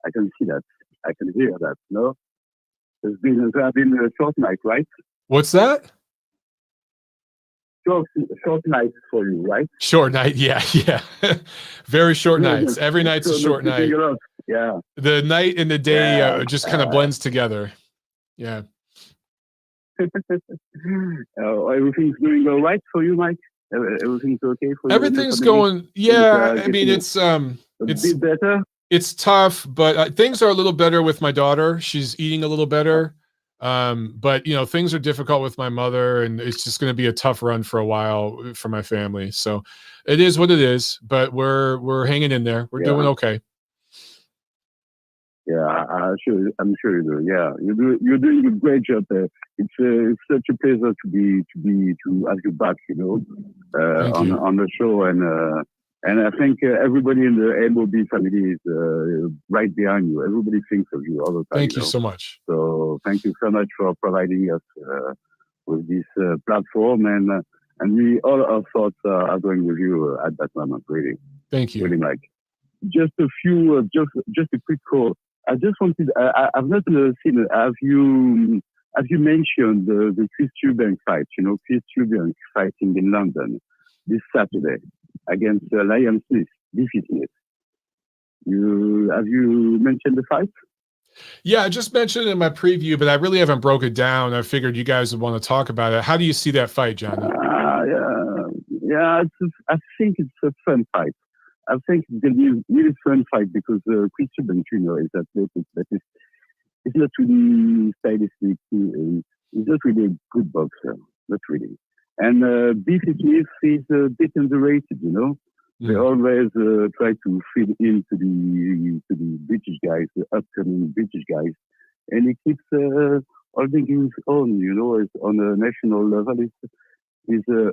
I can see that. I can hear that. No, there have been a short night, right? What's that? Short night for you, right? Short night, yeah. Very short nights. Every night's a short night. Yeah. The night and the day just kind of blends together. Yeah. Everything's going all right for you, Mike? Everything's okay for you? Everything's going. Yeah, I mean it's a bit better. It's tough, but things are a little better with my daughter. She's eating a little better. But things are difficult with my mother, and it's just going to be a tough run for a while for my family. So it is what it is, but we're hanging in there. We're doing okay. Yeah, I'm sure you do. Yeah, you're doing a great job there. It's such a pleasure to have you back, on the show, and I think everybody in the MOB family is right behind you. Everybody thinks of you all the time. Thank you so much. So thank you so much for providing us with this platform, and all our thoughts are going with you at that moment. Really, thank you. Really, Mike. Just a few, just a quick call. I just wanted. I've not seen. Have you mentioned the Chris Eubank fight? Chris Eubank fighting in London this Saturday against Liam Smith, DC Smith. Have you mentioned the fight? Yeah, I just mentioned it in my preview, but I really haven't broke it down. I figured you guys would want to talk about it. How do you see that fight, Johnny? I think it's a fun fight. I think it's going to be a really fun fight because Chris Eubank, is that is not really stylistic. He's not really a good boxer, not really. And DC Smith is a bit underrated, They always try to fit into the British guys, the upcoming British guys, and he keeps holding his own, on a national level. Is a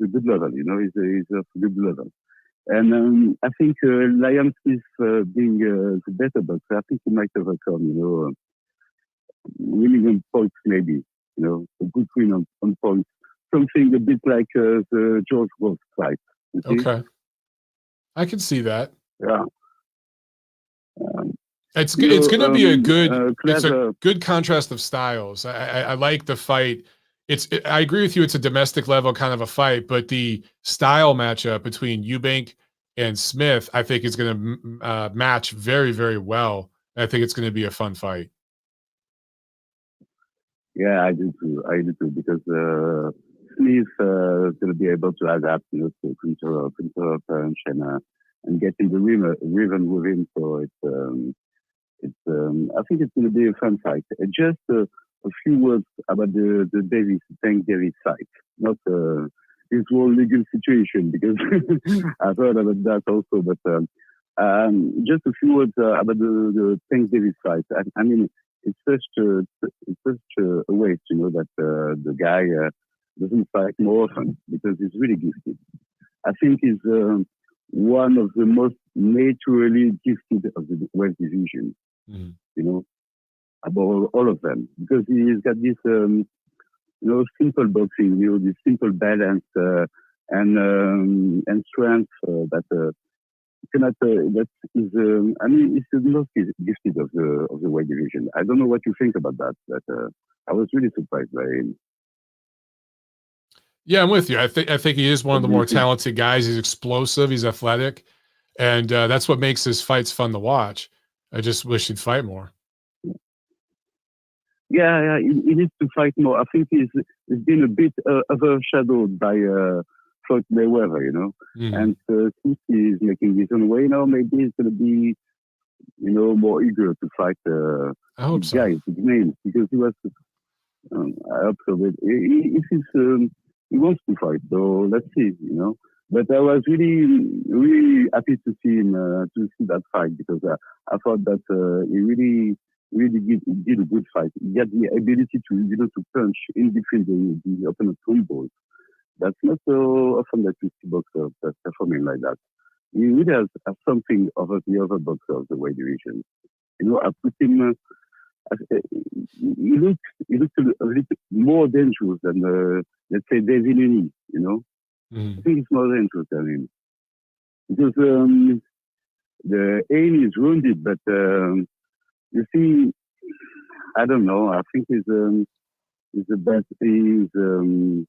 good level, is a good level. And I think Liam Smith being the better boxer, I think he might overcome, winning on points maybe, a good win on points. Something a bit like the George Wolf fight. Okay. I can see that. Yeah. It's going to be a good contrast of styles. I like the fight. I agree with you. It's a domestic level kind of a fight, but the style matchup between Eubank and Smith, I think is going to match very, very well. I think it's going to be a fun fight. Yeah, I do too. Because Smith is going to be able to adapt, to counter punch and get in the rhythm with him. So I think it's going to be a fun fight. Just a few words about the Tank Davis fight, not his whole legal situation, because I've heard about that also. But just a few words about the Tank Davis fight. I mean, it's such a waste, that the guy doesn't fight more often, because he's really gifted. I think he's one of the most naturally gifted of the West Division. Above all of them, because he's got this, simple boxing, this simple balance and strength that cannot. That is, he's the most gifted of the weight division. I don't know what you think about that, but I was really surprised by him. Yeah, I'm with you. I think he is one of the more talented guys. He's explosive. He's athletic, and that's what makes his fights fun to watch. I just wish he'd fight more. Yeah, he needs to fight more. I think he's been a bit overshadowed by Floyd Mayweather, and since he's making his own way now, maybe he's going to be, more eager to fight I hope so. guys, big names, because he was. I hope so. But he wants to fight, so let's see, But I was really, really happy to see him to see that fight, because I thought that he really did a good fight. He had the ability to punch in between the opponent's combos. That's not so often that you see boxers that performing like that. He really has something over the other boxers of the weight division. I put him. He looks a little more dangerous than let's say DAZN. I think it's more dangerous than him, because the aim is wounded, but you see, I don't know. I think he's the best. He's the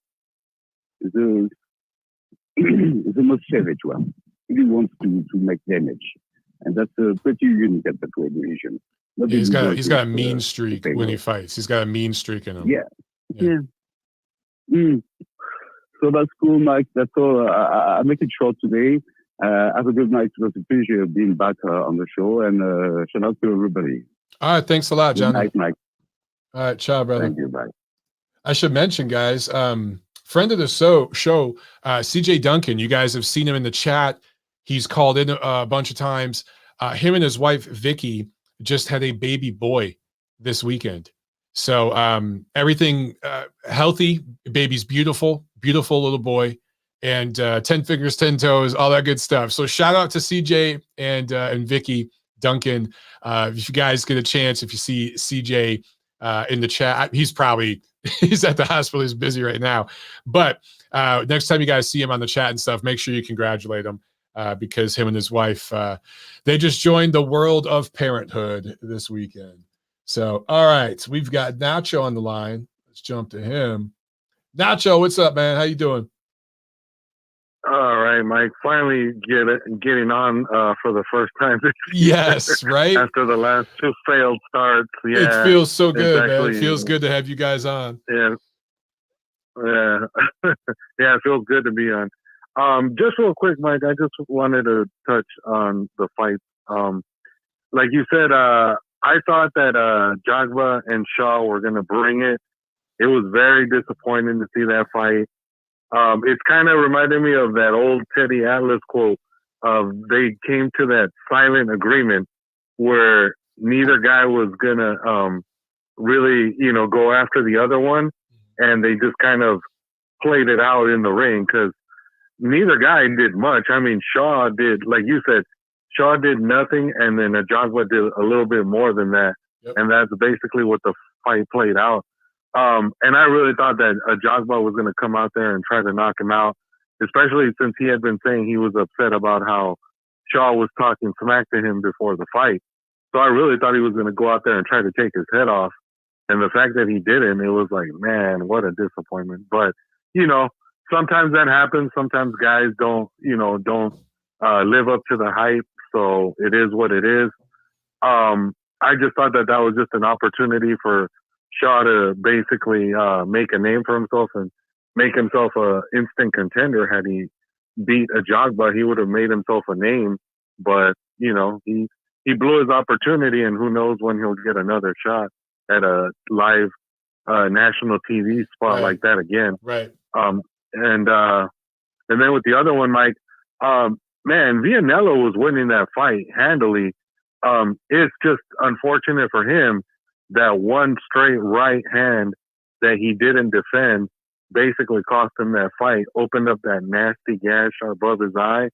most savage one. He wants to make damage, and that's pretty unique at that weight division. He's got a mean streak when he fights. He's got a mean streak in him. Yeah. So that's cool, Mike. That's all. I make it short today. Have a good night. It was a pleasure being back on the show, and shout out to everybody. All right, thanks a lot, John. Good night, Mike. All right, ciao, brother. Thank you, bye. I should mention, guys, friend of the show, CJ Duncan. You guys have seen him in the chat. He's called in a bunch of times. Him and his wife, Vicky, just had a baby boy this weekend. So everything healthy. Baby's beautiful little boy. And 10 fingers, 10 toes, all that good stuff. So shout out to CJ and Vicky Duncan. If you guys get a chance, if you see CJ in the chat, he's at the hospital. He's busy right now. But next time you guys see him on the chat and stuff, make sure you congratulate him because him and his wife, they just joined the world of parenthood this weekend. So, all right, we've got Nacho on the line. Let's jump to him. Nacho, what's up, man? How you doing? All right, Mike. Finally getting on for the first time. Yes, right? After the last two failed starts. Yeah. It feels so good, man. It feels good to have you guys on. Yeah. Yeah. Yeah, it feels good to be on. Just real quick, Mike, I just wanted to touch on the fight. Like you said, I thought that Ajagba and Shaw were going to bring it. It was very disappointing to see that fight. It's kind of reminded me of that old Teddy Atlas quote of they came to that silent agreement where neither guy was going to really, go after the other one. And they just kind of played it out in the ring because neither guy did much. I mean, Shaw did, like you said, Shaw did nothing. And then Ajagba did a little bit more than that. Yep. And that's basically what the fight played out. And I really thought that Ajagba was going to come out there and try to knock him out, especially since he had been saying he was upset about how Shaw was talking smack to him before the fight. So I really thought he was going to go out there and try to take his head off. And the fact that he didn't, it was like, man, what a disappointment. But, sometimes that happens. Sometimes guys don't live up to the hype. So it is what it is. I just thought that was just an opportunity for Shaw to basically make a name for himself and make himself a instant contender. Had he beat Ajagba, he would have made himself a name. But he blew his opportunity, and who knows when he'll get another shot at a live national TV spot like that again. Right. And then with the other one, Mike, man, Vianello was winning that fight handily. It's just unfortunate for him that one straight right hand that he didn't defend basically cost him that fight, opened up that nasty gash above his eye,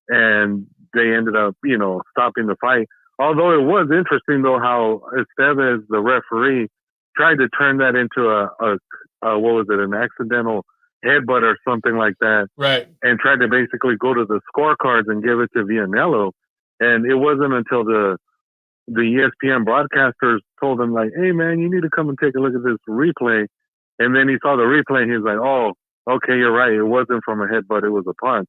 and they ended up, stopping the fight. Although it was interesting, though, how Estevez, the referee, tried to turn that into an accidental headbutt or something like that. Right. And tried to basically go to the scorecards and give it to Vianello. And it wasn't until the ESPN broadcasters told him, like, hey, man, you need to come and take a look at this replay. And then he saw the replay and he was like, oh, okay, you're right. It wasn't from a headbutt. It was a punch.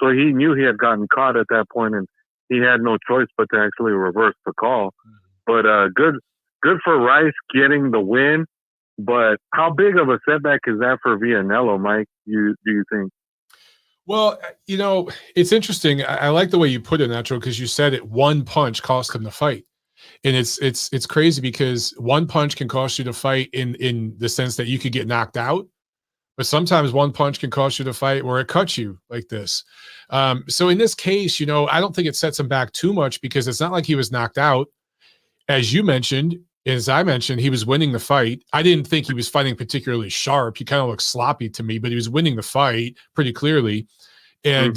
So he knew he had gotten caught at that point, and he had no choice but to actually reverse the call. But good for Rice getting the win. But how big of a setback is that for Vianello, Mike? Do you think? Well, it's interesting. I like the way you put it, Nacho, because you said it. One punch cost him the fight, and it's crazy because one punch can cost you the fight in the sense that you could get knocked out, but sometimes one punch can cost you the fight where it cuts you like this. So in this case, I don't think it sets him back too much because it's not like he was knocked out. As you mentioned, as I mentioned, he was winning the fight. I didn't think he was fighting particularly sharp. He kind of looked sloppy to me, but he was winning the fight pretty clearly. And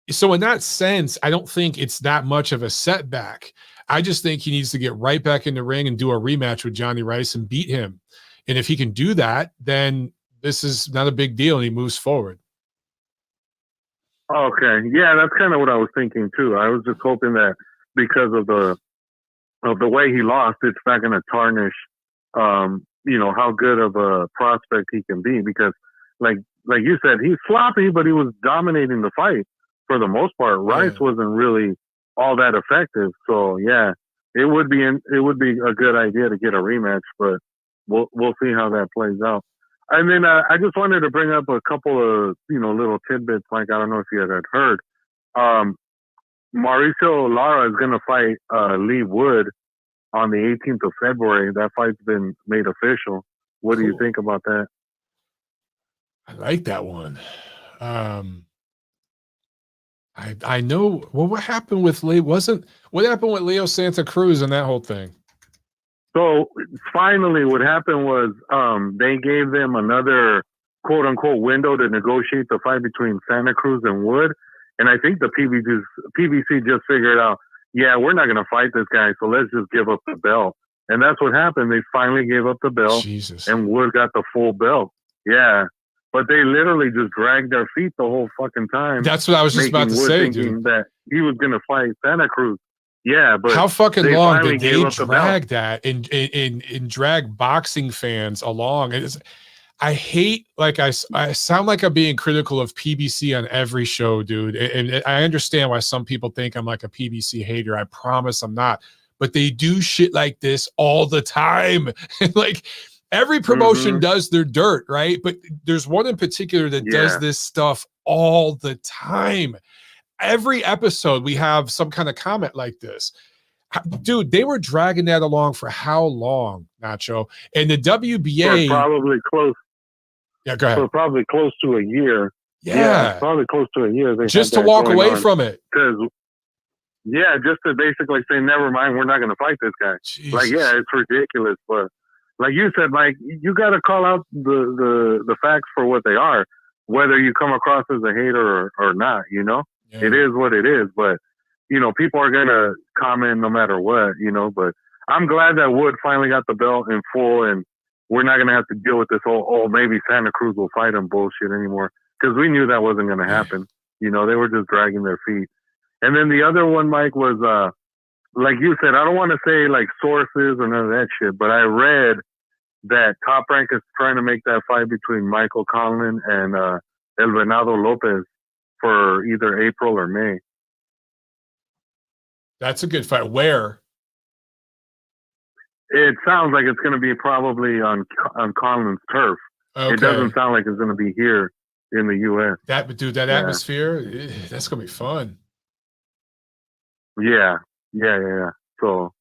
so in that sense, I don't think it's that much of a setback. I just think he needs to get right back in the ring and do a rematch with Johnny Rice and beat him. And if he can do that, then this is not a big deal and he moves forward. Okay. Yeah, that's kind of what I was thinking too. I was just hoping that because of the way he lost, it's not going to tarnish, how good of a prospect he can be. Because, like you said, he's sloppy, but he was dominating the fight for the most part. Rice wasn't really all that effective. So yeah, it would be a good idea to get a rematch, but we'll see how that plays out. And then I just wanted to bring up a couple of little tidbits. Like, I don't know if you had heard. Mauricio Lara is going to fight Lee Wood on the 18th of February. That fight's been made official. What do you think about that? I like that one. I know. Well, what happened with what happened with Leo Santa Cruz and that whole thing? So finally, what happened was they gave them another quote unquote window to negotiate the fight between Santa Cruz and Wood. And I think the PBC just figured out, yeah, we're not going to fight this guy, so let's just give up the belt. And that's what happened. They finally gave up the belt, and Wood got the full belt. Yeah. But they literally just dragged their feet the whole fucking time. That's what I was just about to say, dude. That he was going to fight Santa Cruz. Yeah, but how fucking long did they drag that and drag boxing fans along? I hate, like, I sound like I'm being critical of PBC on every show, dude. And I understand why some people think I'm like a PBC hater. I promise I'm not. But they do shit like this all the time. Like, every promotion does their dirt, right? But there's one in particular that does this stuff all the time. Every episode, we have some kind of comment like this. Dude, they were dragging that along for how long, Nacho? And the WBA... So probably close. Yeah, go ahead. So probably close to a year. Yeah. Probably close to a year. Just to walk away from it. Just to basically say, never mind, we're not going to fight this guy. Jesus. Like, yeah, it's ridiculous. But like you said, Mike, you got to call out the facts for what they are, whether you come across as a hater or not, Yeah. It is what it is. But, people are going to comment no matter what, But I'm glad that Wood finally got the belt in full, and we're not going to have to deal with this whole, maybe Santa Cruz will fight him bullshit anymore. Because we knew that wasn't going to happen. They were just dragging their feet. And then the other one, Mike, was, like you said, I don't want to say like sources or none of that shit, but I read that Top Rank is trying to make that fight between Michael Conlon and El Venado Lopez for either April or May. That's a good fight. Where? It sounds like it's going to be probably on Conlon's turf. Okay. It doesn't sound like it's going to be here in the U.S. That atmosphere, that's going to be fun. Yeah. So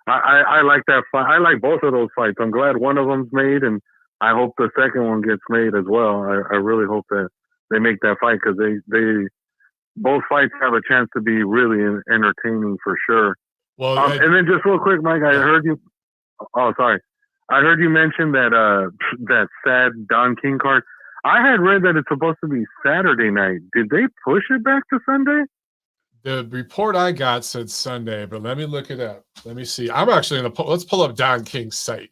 I like that fight. I like both of those fights. I'm glad one of them's made, and I hope the second one gets made as well. I really hope that they make that fight, because they both fights have a chance to be really entertaining for sure. Well, and then just real quick, Mike, I heard you. Oh, sorry. I heard you mention that that sad Don King card. I had read that it's supposed to be Saturday night. Did they push it back to Sunday? The report I got said Sunday, but let me look it up. Let me see. I'm actually going to let's pull up Don King's site,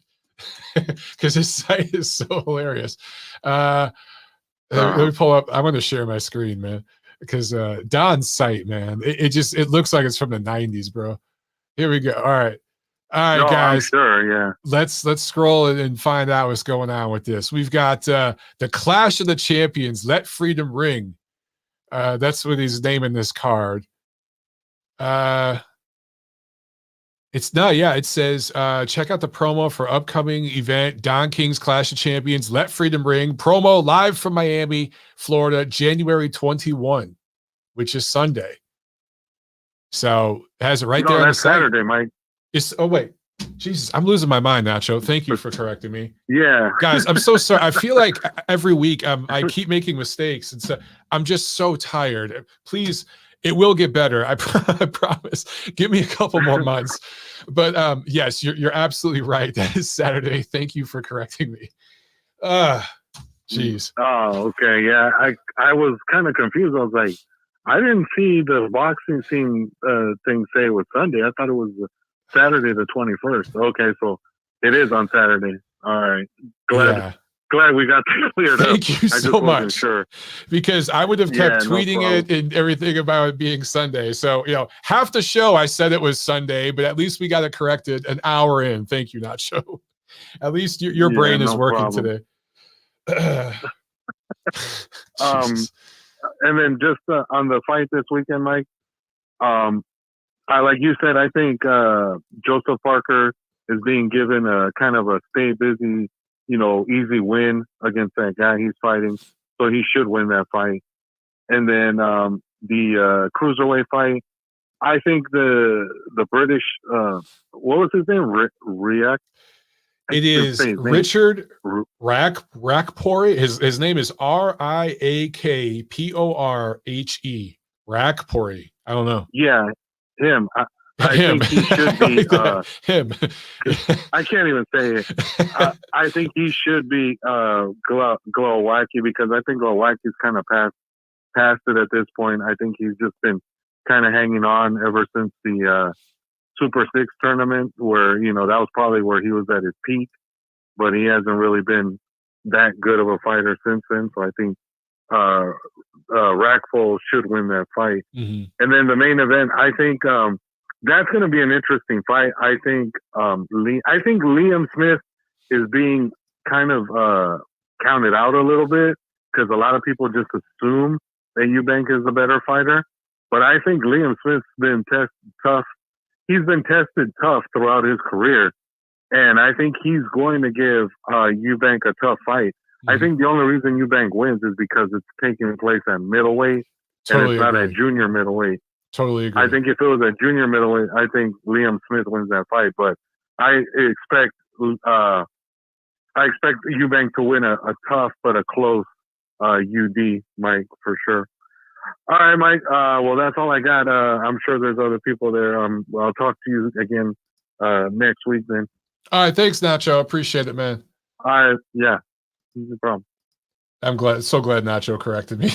because his site is so hilarious. Let me pull up. I'm going to share my screen, man, because Don's site, man, it looks like it's from the 90s, bro. Here we go. All right, no, guys. I'm sure, yeah. Let's scroll and find out what's going on with this. We've got the Clash of the Champions. Let Freedom Ring. That's what he's naming this card. It's not. Yeah, it says check out the promo for upcoming event Don King's Clash of Champions. Let Freedom Ring promo live from Miami, Florida, January 21, which is Sunday. So it has it right there on the site. Saturday, Mike. Oh wait, Jesus, I'm losing my mind, Nacho. Thank you for correcting me. Yeah, guys, I'm so sorry. I feel like every week I keep making mistakes, and so I'm just so tired. Please, it will get better. I promise. Give me a couple more months. But yes, you're absolutely right. That is Saturday. Thank you for correcting me. Jeez. Oh, okay. Yeah, I was kind of confused. I was like, I didn't see the boxing scene thing say it was Sunday. I thought it was Saturday the 21st. Okay, so it is on Saturday. All right. Glad we got that cleared up. Thank you so much. Sure. Because I would have kept tweeting it and everything about it being Sunday. So, half the show I said it was Sunday, but at least we got it corrected an hour in. Thank you, Nacho. At least your brain is working today. And then just on the fight this weekend, Mike, I like you said, I think Joseph Parker is being given a kind of a stay busy, easy win against that guy he's fighting. So he should win that fight. And then the cruiserweight fight, I think the British, what was his name? Riak? It is Richard Rakpore. His name is Riakporhe. Rakpore. I don't know. Yeah, him. I him. think he should be him. I can't even say it. I think he should be Glowacki, because I think Glowacki's kind of past it at this point. I think he's just been kind of hanging on ever since the Super 6 tournament, where that was probably where he was at his peak, but he hasn't really been that good of a fighter since then. So I think Rackful should win that fight. Mm-hmm. And then the main event, I think that's going to be an interesting fight. I think Liam Smith is being kind of counted out a little bit, because a lot of people just assume that Eubank is the better fighter. But I think Liam Smith's been tough. He's been tested tough throughout his career, and I think he's going to give Eubank a tough fight. Mm-hmm. I think the only reason Eubank wins is because it's taking place at middleweight, and it's not at junior middleweight. Totally agree. I think if it was at junior middleweight, I think Liam Smith wins that fight. But I expect Eubank to win a tough but a close UD, Mike, for sure. All right, Mike. Well, that's all I got. I'm sure there's other people there. I'll talk to you again next week then. All right. Thanks, Nacho. Appreciate it, man. All right. Yeah. No problem. I'm so glad Nacho corrected me.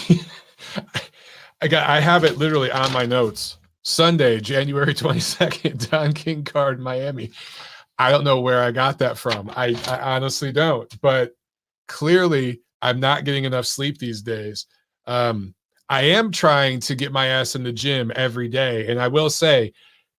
I have it literally on my notes. Sunday, January 22nd, Don King card, Miami. I don't know where I got that from. I honestly don't. But clearly, I'm not getting enough sleep these days. I am trying to get my ass in the gym every day. And I will say,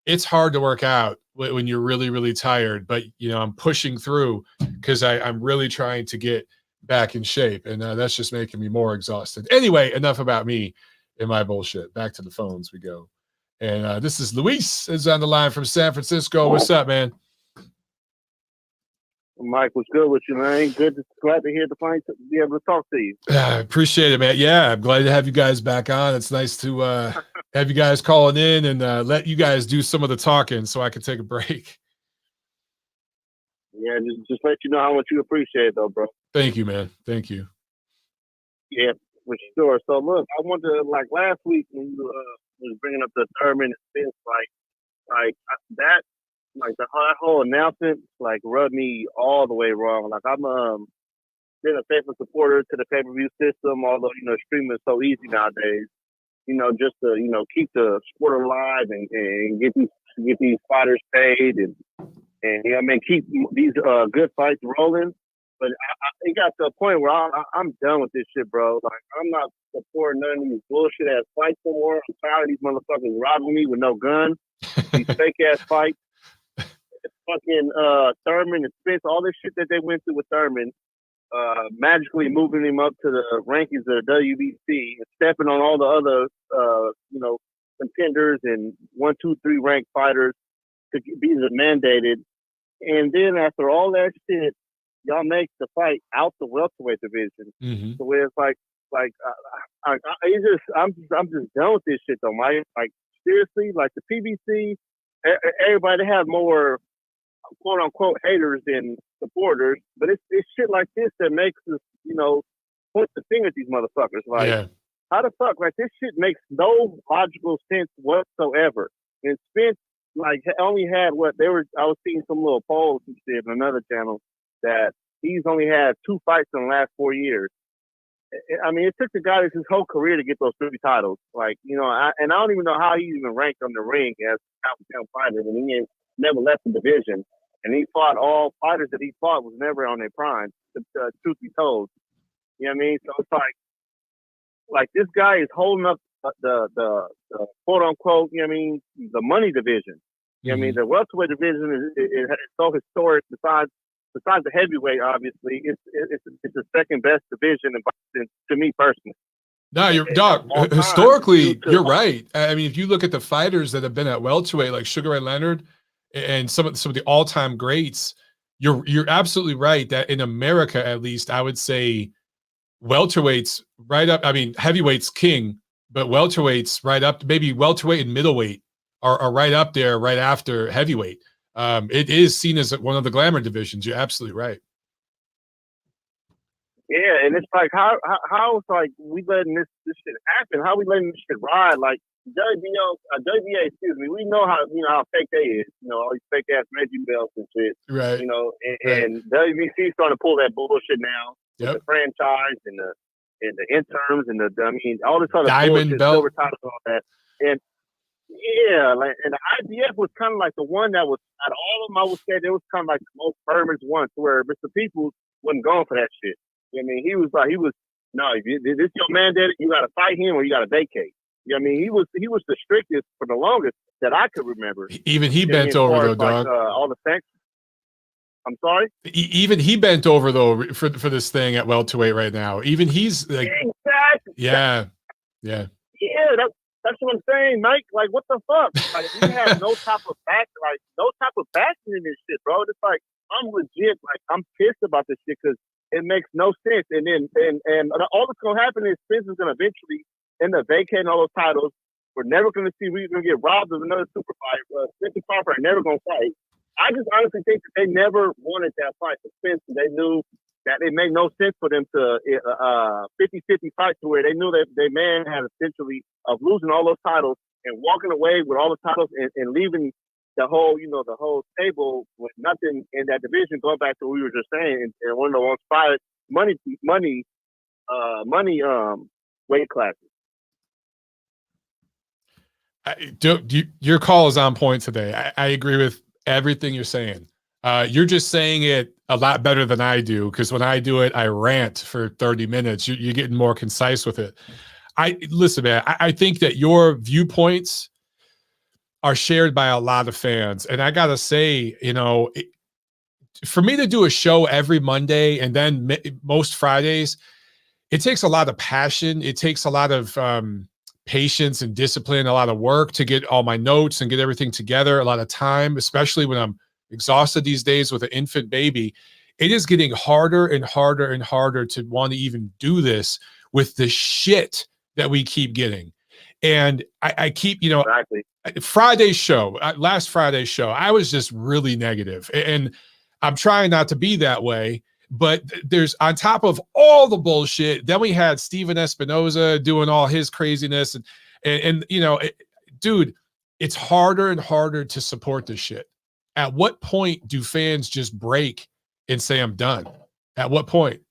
it's hard to work out when you're really, really tired. But, I'm pushing through because I'm really trying to get back in shape. And that's just making me more exhausted. Anyway, enough about me. in my bullshit. Back to the phones we go. And this is Luis is on the line from San Francisco. What's up, man? Mike, what's good with you, man? Glad to hear the fight, to be able to talk to you. Appreciate it, man. Yeah, I'm glad to have you guys back on. It's nice to have you guys calling in and let you guys do some of the talking so I can take a break. Yeah, just let you know how much you appreciate it, though, bro. Thank you, man. Thank you. Yeah, for sure. So, look, I wanted to, like, last week when you was bringing up the Thurman and Spence fight, that, like, that whole announcement, like, rubbed me all the way wrong. Like, I'm been a faithful supporter to the pay-per-view system, although, you know, streaming is so easy nowadays. You know, just to, you know, keep the sport alive and get these fighters paid and you know, I mean, keep these good fights rolling. But it got to a point where I'm done with this shit, bro. Like, I'm not supporting none of these bullshit ass fights no more. I'm tired of these motherfuckers robbing me with no gun. These fake ass fights. Fucking Thurman and Spence, all this shit that they went through with Thurman, magically moving him up to the rankings of the WBC, and stepping on all the other, you know, contenders and 1, 2, 3 ranked fighters to be mandated. And then after all that shit, y'all make the fight out the welterweight division. Mm-hmm. So where it's like I'm just done with this shit though, Mike. Like, seriously, like the PBC, everybody have more quote unquote haters than supporters, but it's shit like this that makes us, you know, point the finger at these motherfuckers. Like, how the fuck? Like, this shit makes no logical sense whatsoever. And Spence, like, only had I was seeing some little polls and shit on another channel that he's only had 2 fights in the last 4 years. I mean, it took the guy his whole career to get those 3 titles. Like, you know, I don't even know how he even ranked on the ring as a top 10 fighter, and he ain't never left the division. And he fought all fighters that he fought was never on their prime, truth be told. You know what I mean? So it's like this guy is holding up the quote unquote, you know what I mean, the money division. You know what I mean? The welterweight division is so historic. Besides the heavyweight, obviously, it's the second best division in boxing to me personally. No, you're dog. Historically, you're right. I mean, if you look at the fighters that have been at welterweight, like Sugar Ray Leonard, and some of the all-time greats, you're absolutely right that in America, at least, I would say welterweights right up. I mean, heavyweight's king, but welterweight's right up. Maybe welterweight and middleweight are right up there, right after heavyweight. It is seen as one of the glamour divisions. You're absolutely right. Yeah, and it's like how it's like we letting this shit happen? How we letting this shit ride? Like WBA, excuse me. We know how fake they is. You know, all these fake ass Reggie belts and shit. Right. You know, and WBC starting to pull that bullshit now. Yep. With the franchise and the interns and all this other diamond bullshit, belt, silver titles, all that. And yeah, like, and the IBF was kind of like the one that was out of all of them. I would say it was kind of like the most fervent one, to where Mr. Peoples wasn't going for that shit. I mean, he was no, if this your mandate, you got to fight him or you got to vacate. You know what I mean? He was the strictest for the longest that I could remember. Even he bent over though, dog. All the sanctions. I'm sorry? Even he bent over though for this thing at welterweight right now. Even he's like, exactly. Yeah. That's what I'm saying, Mike. Like, what the fuck? Like, we have no type of backing in this shit, bro. It's like, I'm legit, like, I'm pissed about this shit because it makes no sense. And then all that's gonna happen is Spence is gonna eventually end up vacating all those titles. We're never gonna see. We're gonna get robbed of another super fight. Spence and Crawford are never gonna fight. I just honestly think that they never wanted that fight for Spence. They knew that it made no sense for them to 50-50 fight, to where they knew that their man had essentially of losing all those titles and walking away with all the titles and leaving the whole table with nothing in that division. Going back to what we were just saying, and one of the most fired money weight classes. Your call is on point today. I agree with everything you're saying. You're just saying it a lot better than I do, because when I do it, I rant for 30 minutes. You're getting more concise with it. Listen, man, I think that your viewpoints are shared by a lot of fans. And I got to say, for me to do a show every Monday and then most Fridays, it takes a lot of passion. It takes a lot of patience and discipline, a lot of work to get all my notes and get everything together, a lot of time, especially when I'm exhausted these days with an infant baby. It is getting harder and harder and harder to want to even do this with the shit that we keep getting. And I keep, Exactly. Friday's show, last Friday's show, I was just really negative, and I'm trying not to be that way. But there's, on top of all the bullshit, then we had Steven Espinoza doing all his craziness, and dude, it's harder and harder to support this shit. At what point do fans just break and say, I'm done? At what point?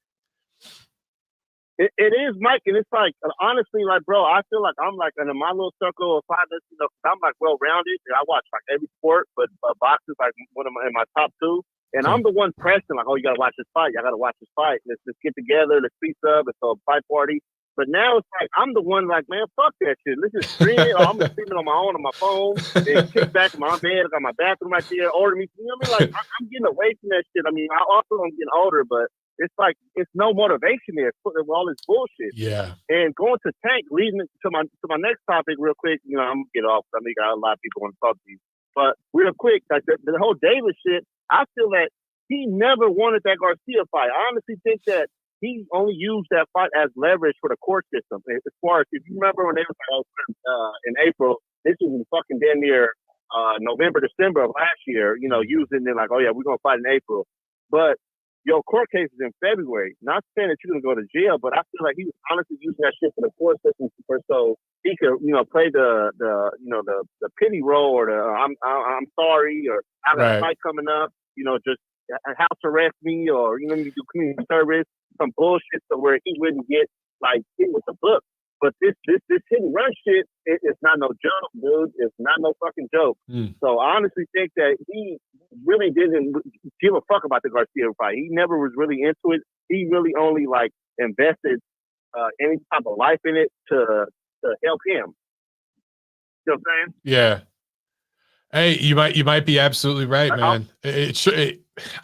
It is, Mike, and it's like, honestly, like, bro, I feel like I'm like in my little circle of partners, I'm like well-rounded. I watch like every sport, but boxing is like one of my top two. And I'm the one pressing, like, oh, you got to watch this fight. Y'all got to watch this fight. Let's just get together. Let's beat up. It's a fight party. But now it's like, I'm the one like, man, fuck that shit. Let's just stream it. I'm just streaming on my own, on my phone. And kick back in my bed. I got my bathroom right there. Order me. You know what I mean? Like, I'm getting away from that shit. I mean, I also am getting older, but it's like, it's no motivation there with all this bullshit. Yeah. And going to Tank, leading to my next topic real quick, I'm going to get off. I mean, got a lot of people want to talk to you. But real quick, like the whole Davis shit, I feel that he never wanted that Garcia fight. I honestly think that he only used that fight as leverage for the court system. As far as, if you remember when they were in April, this was fucking damn near November, December of last year, using it like, oh yeah, we're going to fight in April. But your court case is in February. Not saying that you're going to go to jail, but I feel like he was honestly using that shit for the court system so he could, play the pity role or the I'm sorry, or I got a fight coming up, just house arrest me, or you do community service, some bullshit, so where he wouldn't get like hit with the book. But this hit and run shit, it's not no joke, dude. It's not no fucking joke. So I honestly think that he really didn't give a fuck about the Garcia fight. He never was really into it. He really only like invested any type of life in it to help him. You know what I'm saying? Yeah. Hey, you might be absolutely right, man.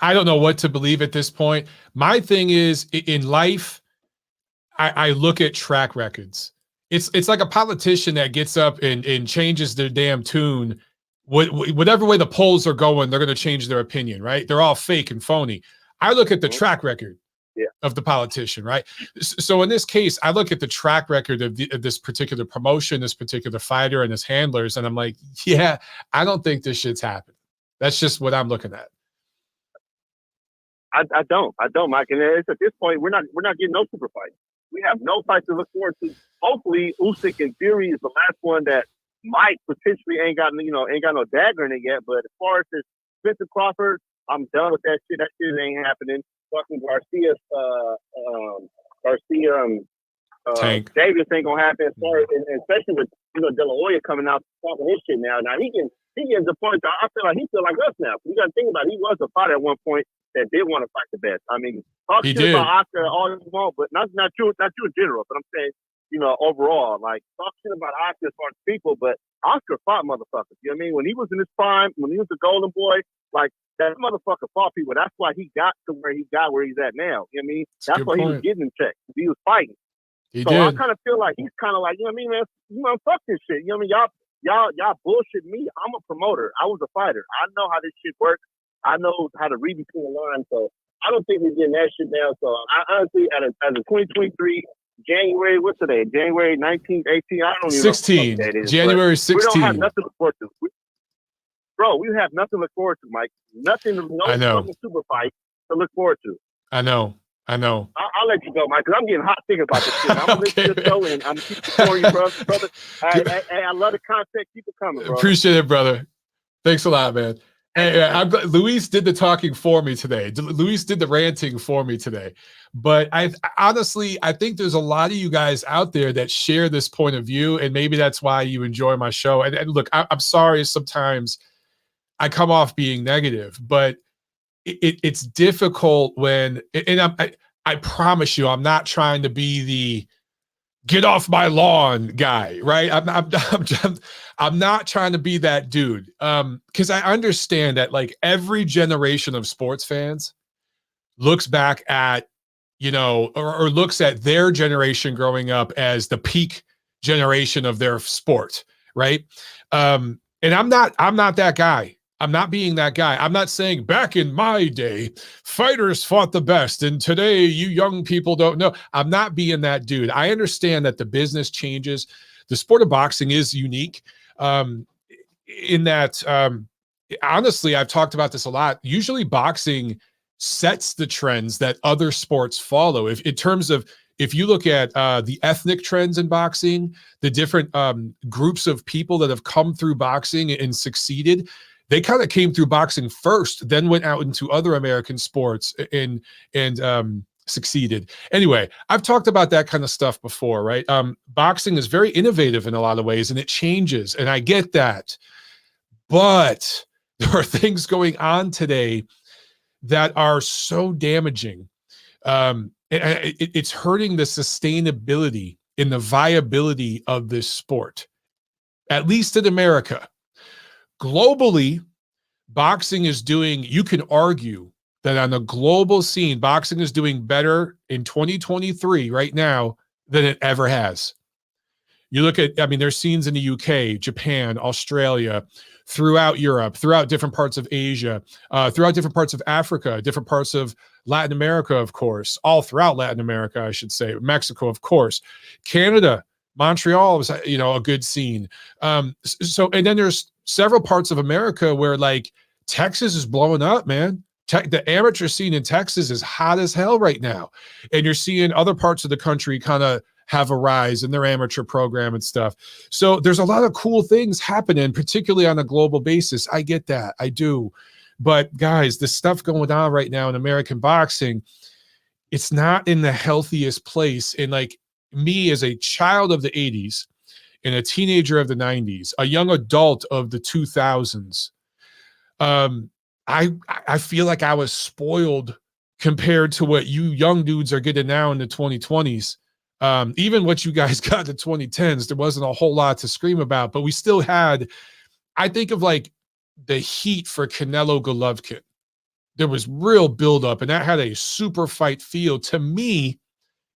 I don't know what to believe at this point. My thing is, in life, I look at track records. It's like a politician that gets up and changes their damn tune. Whatever way the polls are going, they're going to change their opinion, right? They're all fake and phony. I look at the track record of the politician, right? So in this case, I look at the track record of this particular promotion, this particular fighter, and his handlers, and I'm like, yeah, I don't think this shit's happening. That's just what I'm looking at. I don't, Mike. And it's at this point, we're not getting no super fights. We have no fight to look forward to. Hopefully, Usyk and Fury is the last one that might potentially ain't got no dagger in it yet. But as far as this Spencer Crawford, I'm done with that shit. That shit ain't happening. Fucking Garcia, Davis ain't gonna happen. As far as, and especially with De La Hoya coming out talking his shit now. Now he gets to the point that I feel like he feel like us now. You got to think about it. He was a fighter at one point that did want to fight the best. I mean, talk shit about Oscar all you want, but not you in general. But I'm saying, overall, like talk shit about Oscar as far as people, but Oscar fought motherfuckers. You know what I mean? When he was in his prime, when he was a golden boy, like that motherfucker fought people. That's why he got to where he's at now. You know what I mean? That's why he was getting in check. He was fighting. I kind of feel like he's kind of like, you know what I mean, man? Fuck this shit. You know what I mean? Y'all bullshit me. I'm a promoter. I was a fighter. I know how this shit works. I know how to read between the lines. So I don't think we're getting that shit now. So I honestly, as a 2023 January, what's today? January 19th, 18th. I don't even 16. know what that is. January 16th. We don't have nothing to look forward to. Bro, we have nothing to look forward to, Mike. Nothing. No fucking super fight to look forward to. I know. I'll let you go, Mike, because I'm getting hot thinking about this shit. I'm going to listen to the show, and I'm keeping supporting you, brother. I love the content. Keep it coming, bro. Appreciate it, brother. Thanks a lot, man. Hey, I'm glad Luis did the talking for me today. Luis did the ranting for me today. But I honestly think there's a lot of you guys out there that share this point of view, and maybe that's why you enjoy my show. And look, I'm sorry sometimes I come off being negative, but it's difficult when, and I promise you, I'm not trying to be the get off my lawn guy, right? I'm not trying to be that dude. Because I understand that like every generation of sports fans looks back at, or looks at their generation growing up as the peak generation of their sport, right? And I'm not that guy. I'm not being that guy. I'm not saying back in my day, fighters fought the best, and today you young people don't know. I'm not being that dude. I understand that the business changes. The sport of boxing is unique in that, honestly, I've talked about this a lot. Usually boxing sets the trends that other sports follow. If in terms of, if you look at the ethnic trends in boxing, the different groups of people that have come through boxing and succeeded, they kind of came through boxing first, then went out into other American sports and succeeded. Anyway, I've talked about that kind of stuff before, right? Boxing is very innovative in a lot of ways, and it changes, and I get that. But there are things going on today that are so damaging. It's hurting the sustainability and the viability of this sport, at least in America. Globally, boxing is doing, you can argue that on the global scene, boxing is doing better in 2023 right now than it ever has. You look at, I mean, there's scenes in the UK, Japan, Australia, throughout Europe, throughout different parts of Asia, throughout different parts of Africa, different parts of Latin America, of course, all throughout Latin America, I should say, Mexico, of course, Canada, Montreal was, you know, a good scene. So, and then there's several parts of America where like Texas is blowing up, man. The amateur scene in Texas is hot as hell right now. And you're seeing other parts of the country kind of have a rise in their amateur program and stuff. So there's a lot of cool things happening, particularly on a global basis. I get that. I do. But guys, the stuff going on right now in American boxing, it's not in the healthiest place. And like me as a child of the 80s and a teenager of the 90s, a young adult of the 2000s, I feel like I was spoiled compared to what you young dudes are getting now in the 2020s. Even what you guys got in the 2010s, there wasn't a whole lot to scream about, but we still had, I think of like the heat for Canelo Golovkin. There was real buildup, and that had a super fight feel. To me,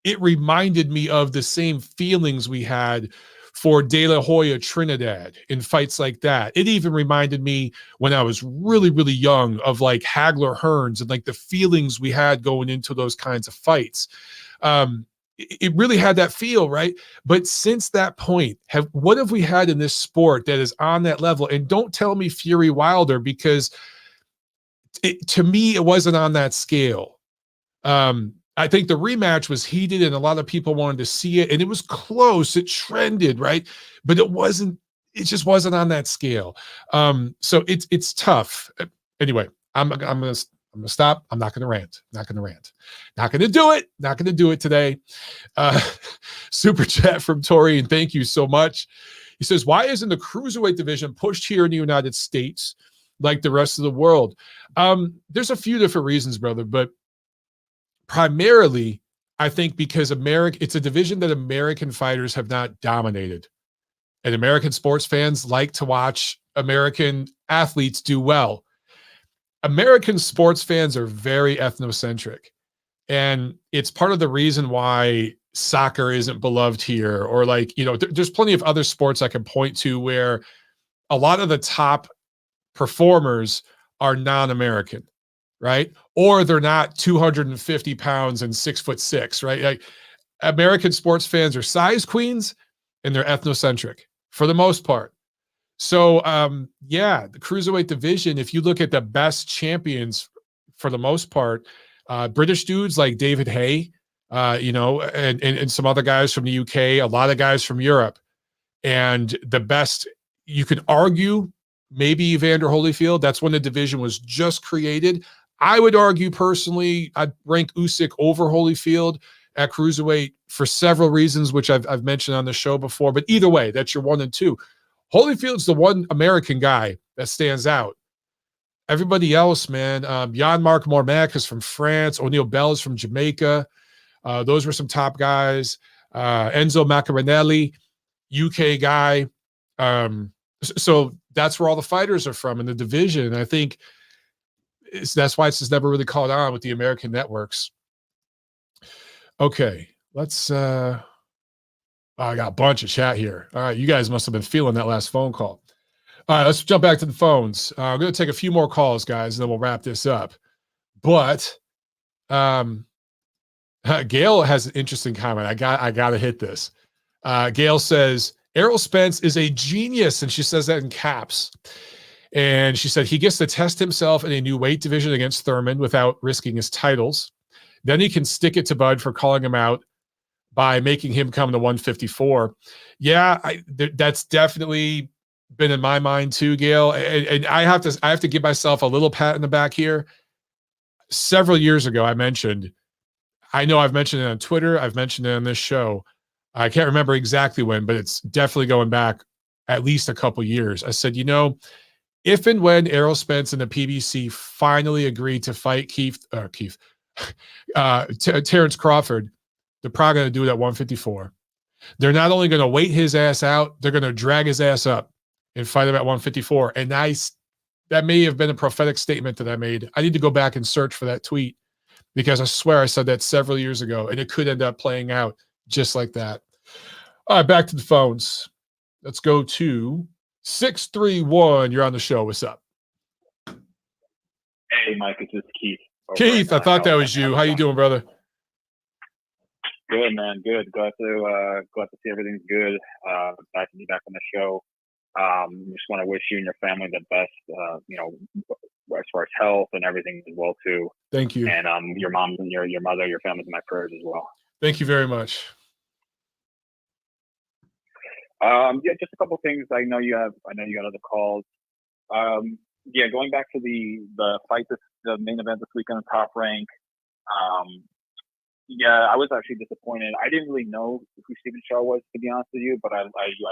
it reminded me of the same feelings we had for De La Hoya Trinidad in fights like that. It even reminded me when I was really, really young of like Hagler Hearns and like the feelings we had going into those kinds of fights. It really had that feel, right? But since that point, what have we had in this sport that is on that level? And don't tell me Fury Wilder, because to me, it wasn't on that scale. I think the rematch was heated and a lot of people wanted to see it, and it was close. It trended, right? But it just wasn't on that scale. So it's tough. Anyway, I'm gonna stop. I'm not gonna rant. Not gonna do it. Not gonna do it today. Super chat from Tori, and thank you so much. He says, why isn't the cruiserweight division pushed here in the United States like the rest of the world? There's a few different reasons, brother, but primarily, I think because it's a division that American fighters have not dominated. And American sports fans like to watch American athletes do well. American sports fans are very ethnocentric. And it's part of the reason why soccer isn't beloved here. Or like, you know, there's plenty of other sports I can point to where a lot of the top performers are non-American, right? Or they're not 250 pounds and 6'6", right? Like American sports fans are size queens and they're ethnocentric for the most part. So, yeah, the cruiserweight division, if you look at the best champions for the most part, British dudes like David Hay, you know, and some other guys from the UK, a lot of guys from Europe. And the best, you could argue, maybe Evander Holyfield. That's when the division was just created. I would argue personally, I'd rank Usyk over Holyfield at cruiserweight for several reasons, which I've mentioned on the show before. But either way, that's your 1 and 2. Holyfield's the one American guy that stands out. Everybody else, man, Jan-Marc Mormac is from France. O'Neal Bell is from Jamaica. Those were some top guys. Enzo Maccarinelli, UK guy. So that's where all the fighters are from in the division. And I think that's why it's just never really caught on with the American networks. Okay, let's I got a bunch of chat here. All right, you guys must have been feeling that last phone call. All right, let's jump back to the phones. I'm going to take a few more calls, guys, and then we'll wrap this up. But Gail has an interesting comment. I got to hit this. Gail says Errol Spence is a genius, and she says that in caps. And she said he gets to test himself in a new weight division against Thurman without risking his titles. Then he can stick it to Bud for calling him out by making him come to 154. Yeah, that's definitely been in my mind too, Gail. And I have to give myself a little pat in the back here. Several years ago, I know I've mentioned it on Twitter. I've mentioned it on this show. I can't remember exactly when, but it's definitely going back at least a couple years. I said, if and when Errol Spence and the PBC finally agreed to fight Terrence Crawford, they're probably going to do it at 154. They're not only going to wait his ass out, they're going to drag his ass up and fight him at 154. And that may have been a prophetic statement that I made. I need to go back and search for that tweet because I swear I said that several years ago, and it could end up playing out just like that. All right, back to the phones. Let's go to 631. You're on the show. What's up? Hey, Mike, it's just Keith. Keith, I thought that was you. How you doing, brother? Good, man. Good. Glad to see everything's good. Glad to be back on the show. Just want to wish you and your family the best. As far as health and everything as well too. Thank you. And your mom and your mother, your family's in my prayers as well. Thank you very much. Just a couple things. I know you got other calls. Going back to the fight, the main event this weekend, Top Rank. I was actually disappointed. I didn't really know who Stephen Shaw was, to be honest with you, but I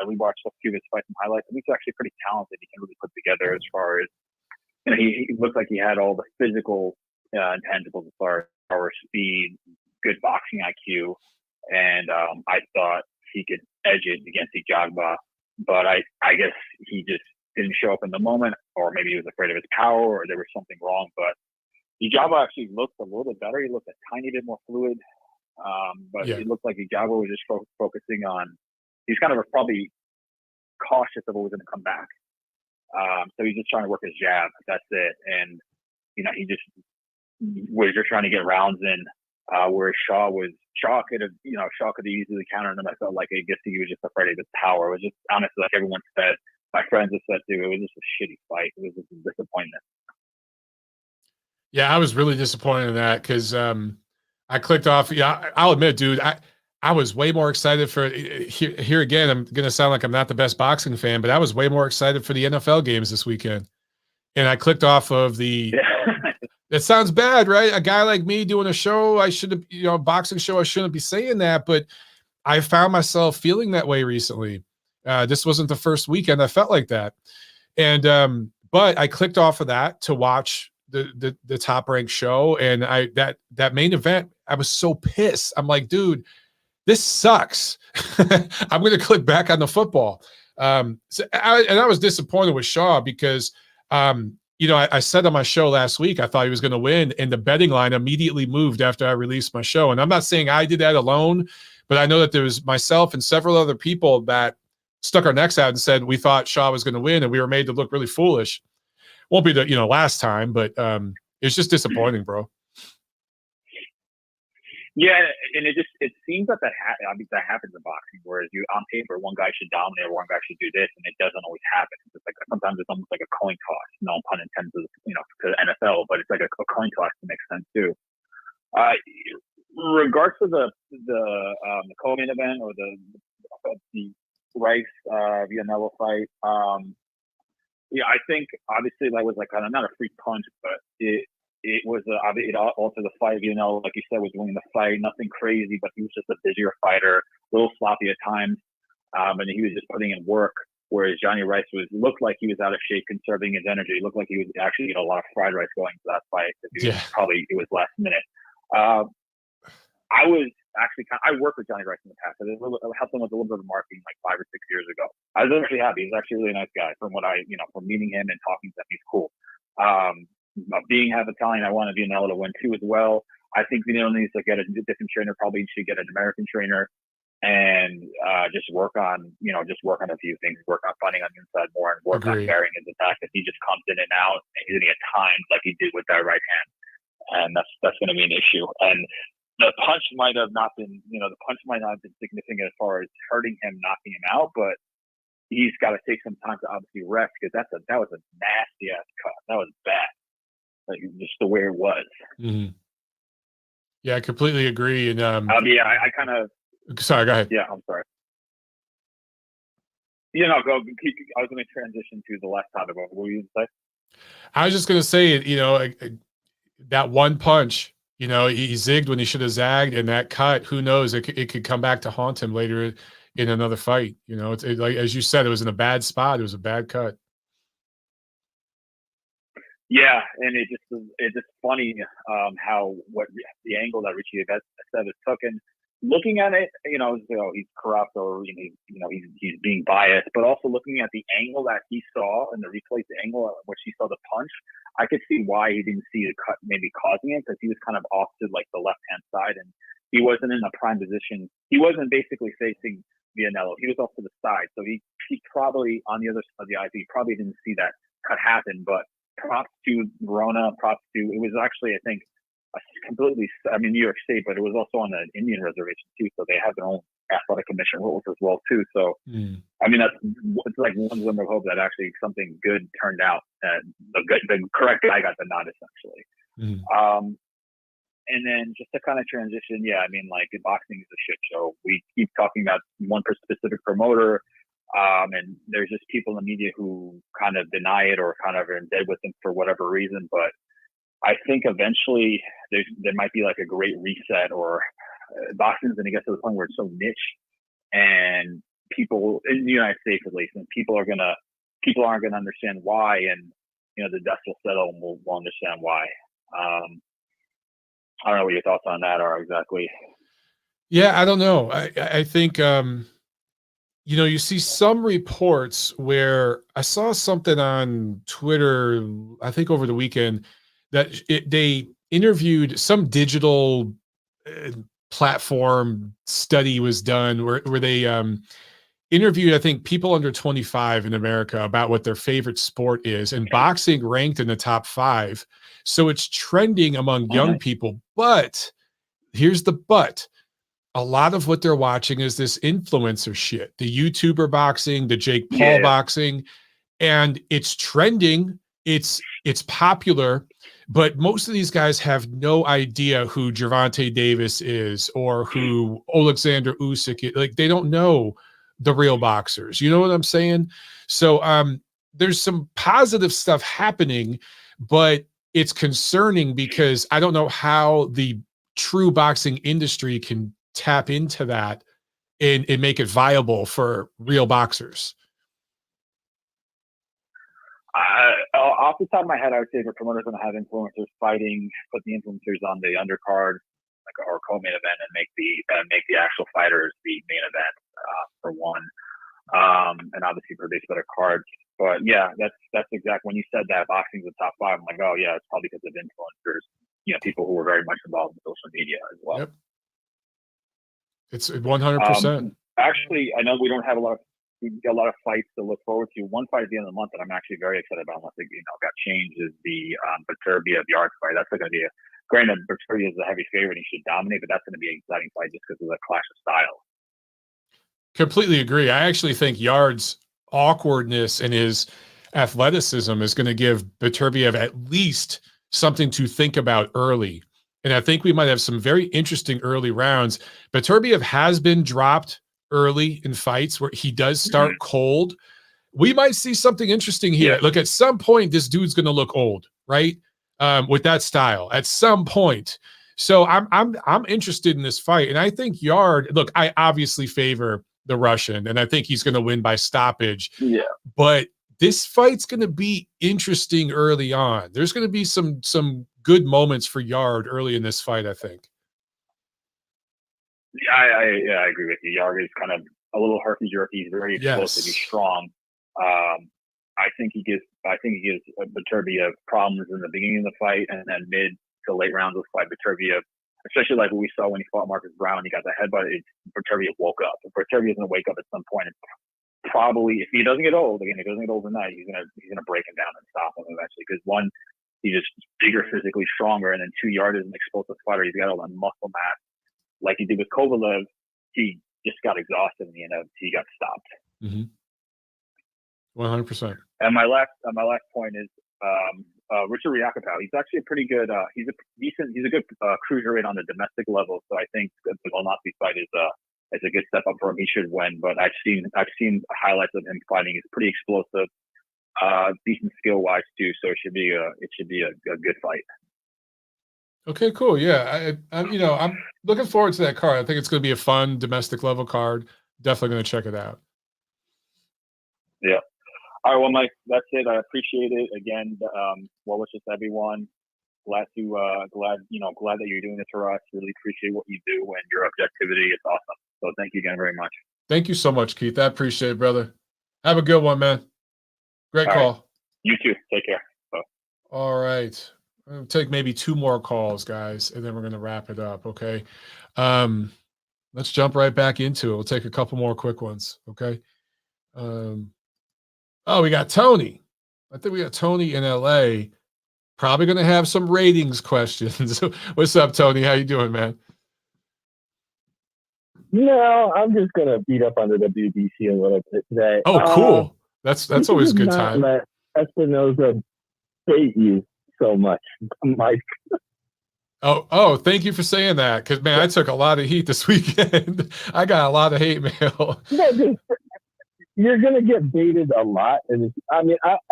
rewatched a few of his fights and highlights. And he's actually pretty talented. He can really put together as far as, he looked like he had all the physical intangibles as far as power, speed, good boxing IQ. And I thought he could edge it against Ajagba, but I guess he just didn't show up in the moment, or maybe he was afraid of his power, or there was something wrong. But Ajagba actually looked a little bit better. He looked a tiny bit more fluid, but it looked like Ajagba was just focusing on. He's kind of probably cautious of what was going to come back. So he's just trying to work his jab. That's it. And he just was just trying to get rounds in. Where Shaw could have easily countered him. I felt like I guess he was just afraid of his power. It was just honestly, like everyone said, my friends have said too, it was just a shitty fight. It was just a disappointment. Yeah, I was really disappointed in that because I clicked off. Yeah, I'll admit, dude, I was way more excited for here again. I'm going to sound like I'm not the best boxing fan, but I was way more excited for the NFL games this weekend. And I clicked off of the. It sounds bad, right? A guy like me doing a show, I should have, boxing show, I shouldn't be saying that, but I found myself feeling that way recently. This wasn't the first weekend I felt like that. And but I clicked off of that to watch the Top Rank show, and that main event, I was so pissed. I'm like, dude, this sucks. I'm going to click back on the football. I was disappointed with Shaw because I said on my show last week, I thought he was going to win, and the betting line immediately moved after I released my show. And I'm not saying I did that alone, but I know that there was myself and several other people that stuck our necks out and said we thought Shaw was going to win, and we were made to look really foolish. Won't be the last time, but it's just disappointing, bro. Yeah, and it seems that happens in boxing, whereas on paper one guy should dominate, one guy should do this, and it doesn't always happen. It's like sometimes it's almost like a coin toss. No pun intended, to the NFL, but it's like a coin toss to make sense too. Regards to the co-main event or the Rice Vianello fight, I think obviously that was like kind of not a free punch, but it was it altered the fight. Like you said, was winning the fight, nothing crazy, but he was just a busier fighter, a little sloppy at times, and he was just putting in work. Whereas Johnny Rice looked like he was out of shape, conserving his energy. It looked like he was actually a lot of fried rice going to that fight. It was last minute. I was actually I worked with Johnny Rice in the past. I helped him with a little bit of marketing like 5 or 6 years ago. I was actually happy. He's actually a really nice guy. From what from meeting him and talking to him, he's cool. Being half Italian, I wanted Vianello to win too as well. I think Vianello needs to get a different trainer. Probably should get an American trainer. and just work on a few things, work on fighting on the inside more, and work on burying his attack. If he just comes in and out, and he's going to get timed like he did with that right hand, and that's going to be an issue. And the punch might not have been significant as far as hurting him, knocking him out, but he's got to take some time to obviously rest, because that was a nasty ass cut. That was bad, like just the way it was. Mm-hmm. Yeah, I completely agree. And I kind of. Sorry, go ahead. Yeah, I'm sorry. Go. I was going to transition to the last topic. What were you going to say? I was just going to say, that one punch, he zigged when he should have zagged, and that cut, who knows, it could come back to haunt him later in another fight. It's like, as you said, it was in a bad spot. It was a bad cut. Yeah, and it's just funny how the angle that Richie Estevez took, and looking at it, he's corrupt, or he's being biased, but also looking at the angle that he saw in the replay, the angle at which he saw the punch, I could see why he didn't see the cut maybe causing it, because he was kind of off to like the left hand side, and he wasn't in a prime position. He wasn't basically facing Vianello. He was off to the side, so he probably on the other side of the eye. He probably didn't see that cut happen. But props to Verona. It was actually, I think, New York State, but it was also on an Indian reservation too, so they have their own athletic commission rules as well too. So, it's like one glimmer of hope that actually something good turned out, and the correct guy got the nod essentially. And then just to kind of transition, boxing is a shit show. We keep talking about one specific promoter, and there's just people in the media who kind of deny it or kind of are in bed with them for whatever reason, but I think eventually there might be like a great reset, or boxing's going to get to the point where it's so niche, and people in the United States at least, and people aren't going to understand why, and the dust will settle and we'll understand why. I don't know what your thoughts on that are exactly. Yeah, I don't know. I think you see some reports where I saw something on Twitter, I think over the weekend, that they interviewed some digital platform study was done where they interviewed, I think, people under 25 in America about what their favorite sport is, and boxing ranked in the top 5. So it's trending among young people. But here's the but. A lot of what they're watching is this influencer shit, the YouTuber boxing, the Jake Paul boxing, and it's trending. It's popular, but most of these guys have no idea who Gervonta Davis is or who Alexander Usyk is. Like, they don't know the real boxers. You know what I'm saying? So there's some positive stuff happening, but it's concerning because I don't know how the true boxing industry can tap into that and make it viable for real boxers. Off the top of my head, I would say the promoter's going to have influencers fighting, put the influencers on the undercard, or co-main event, and make the actual fighters the main event for one, and obviously produce better cards. But yeah, that's exactly when you said that boxing's the top 5. I'm like, oh yeah, it's probably because of influencers, people who are very much involved in social media as well. Yep. It's 100%. Actually, I know we don't have we get a lot of fights to look forward to. One fight at the end of the month that I'm actually very excited about, unless it got changed, is the Beterbiev Yarde fight. That's going to be granted, Beterbiev is a heavy favorite; he should dominate, but that's going to be an exciting fight just because of the clash of styles. Completely agree. I actually think Yarde's awkwardness and his athleticism is going to give Beterbiev at least something to think about early. And I think we might have some very interesting early rounds. Beterbiev has been dropped early in fights where he does start cold. We might see something interesting here. Yeah. Look, at some point, this dude's going to look old, right? With that style at some point. So I'm interested in this fight. And I think Yarde, look, I obviously favor the Russian, and I think he's going to win by stoppage. Yeah. But this fight's going to be interesting early on. There's going to be some good moments for Yarde early in this fight, I think. Yeah, I agree with you. Yarde is kind of a little herky-jerky. He's very explosive. He's strong. I think he gives Beterbiev problems in the beginning of the fight, and then mid to late rounds of the fight, Beterbiev, especially like what we saw when he fought Marcus Brown. He got the headbutt. Bertervia woke up. If Bertervia is going to wake up at some point, it's probably, if he doesn't get old, again, if he doesn't get overnight, he's gonna break him down and stop him eventually. Because one, he's just bigger, physically stronger, and then 2 yards is an explosive fighter. He's got all that muscle mass, like he did with Kovalev. He just got exhausted in the end. He got stopped. 100%. And my last point is Richard Riakapau. He's actually a pretty good. He's a good cruiserweight on the domestic level. So I think the Volkanovski fight is a good step up for him. He should win. But I've seen highlights of him fighting. He's pretty explosive, decent skill wise too. So it should be a good fight. Okay, cool. Yeah, I'm looking forward to that card. I think it's going to be a fun domestic level card. Definitely going to check it out. Yeah. All right, well, Mike, that's it. I appreciate it again. Well wishes to everyone. Glad that you're doing this for us. Really appreciate what you do and your objectivity. It's awesome. So thank you again very much. Thank you so much, Keith. I appreciate it, brother. Have a good one, man. Great call. Right. You too. Take care. Bye. All right. I'll take maybe 2 more calls, guys, and then we're going to wrap it up. Okay. Let's jump right back into it. We'll take a couple more quick ones. Okay. We got Tony. I think we got Tony in LA. Probably going to have some ratings questions. What's up, Tony? How you doing, man? No, I'm just going to beat up on the WBC a little bit today. Oh, cool. That's always a good time. Let Espinoza bait you so much, Mike. Oh, thank you for saying that. Because, man, I took a lot of heat this weekend. I got a lot of hate mail. You're going to get baited a lot. And I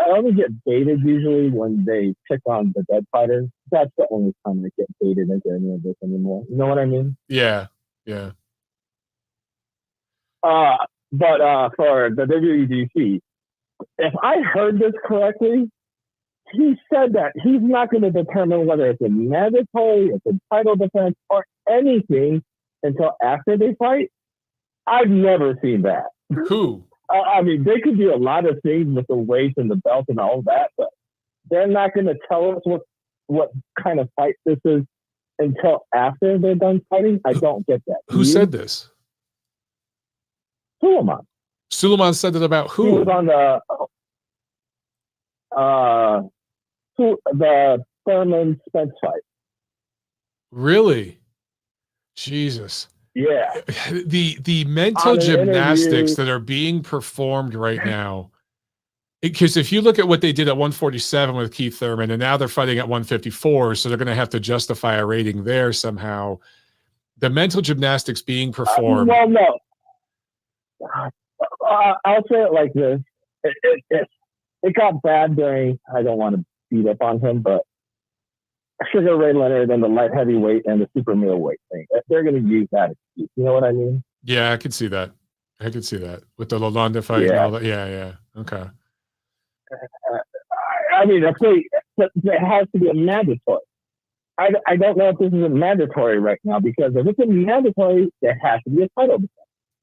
only get baited usually when they pick on the dead fighters. That's the only time I get baited into any of this anymore. You know what I mean? Yeah. But for the WEDC, if I heard this correctly, he said that he's not going to determine whether it's a mandatory, it's a title defense, or anything until after they fight. I've never seen that. Who? They could do a lot of things with the weights and the belt and all that, but they're not going to tell us what kind of fight this is until after they're done fighting. I don't get that. Who said this? Suleiman said it about who? He was on the Thurman Spence fight. Really? Jesus. Yeah. The mental gymnastics that are being performed right now, because if you look at what they did at 147 with Keith Thurman, and now they're fighting at 154, so they're going to have to justify a rating there somehow. The mental gymnastics being performed. Well, no. I'll say it like this. It got bad during, I don't want to beat up on him, but Sugar Ray Leonard and the light heavyweight and the super middleweight thing. They're going to use that excuse. You know what I mean? Yeah, I can see that. With the Lalonde fight and all that. Yeah. Okay. It has to be a mandatory. I don't know if this is a mandatory right now, because if it's a mandatory, there has to be a title defense.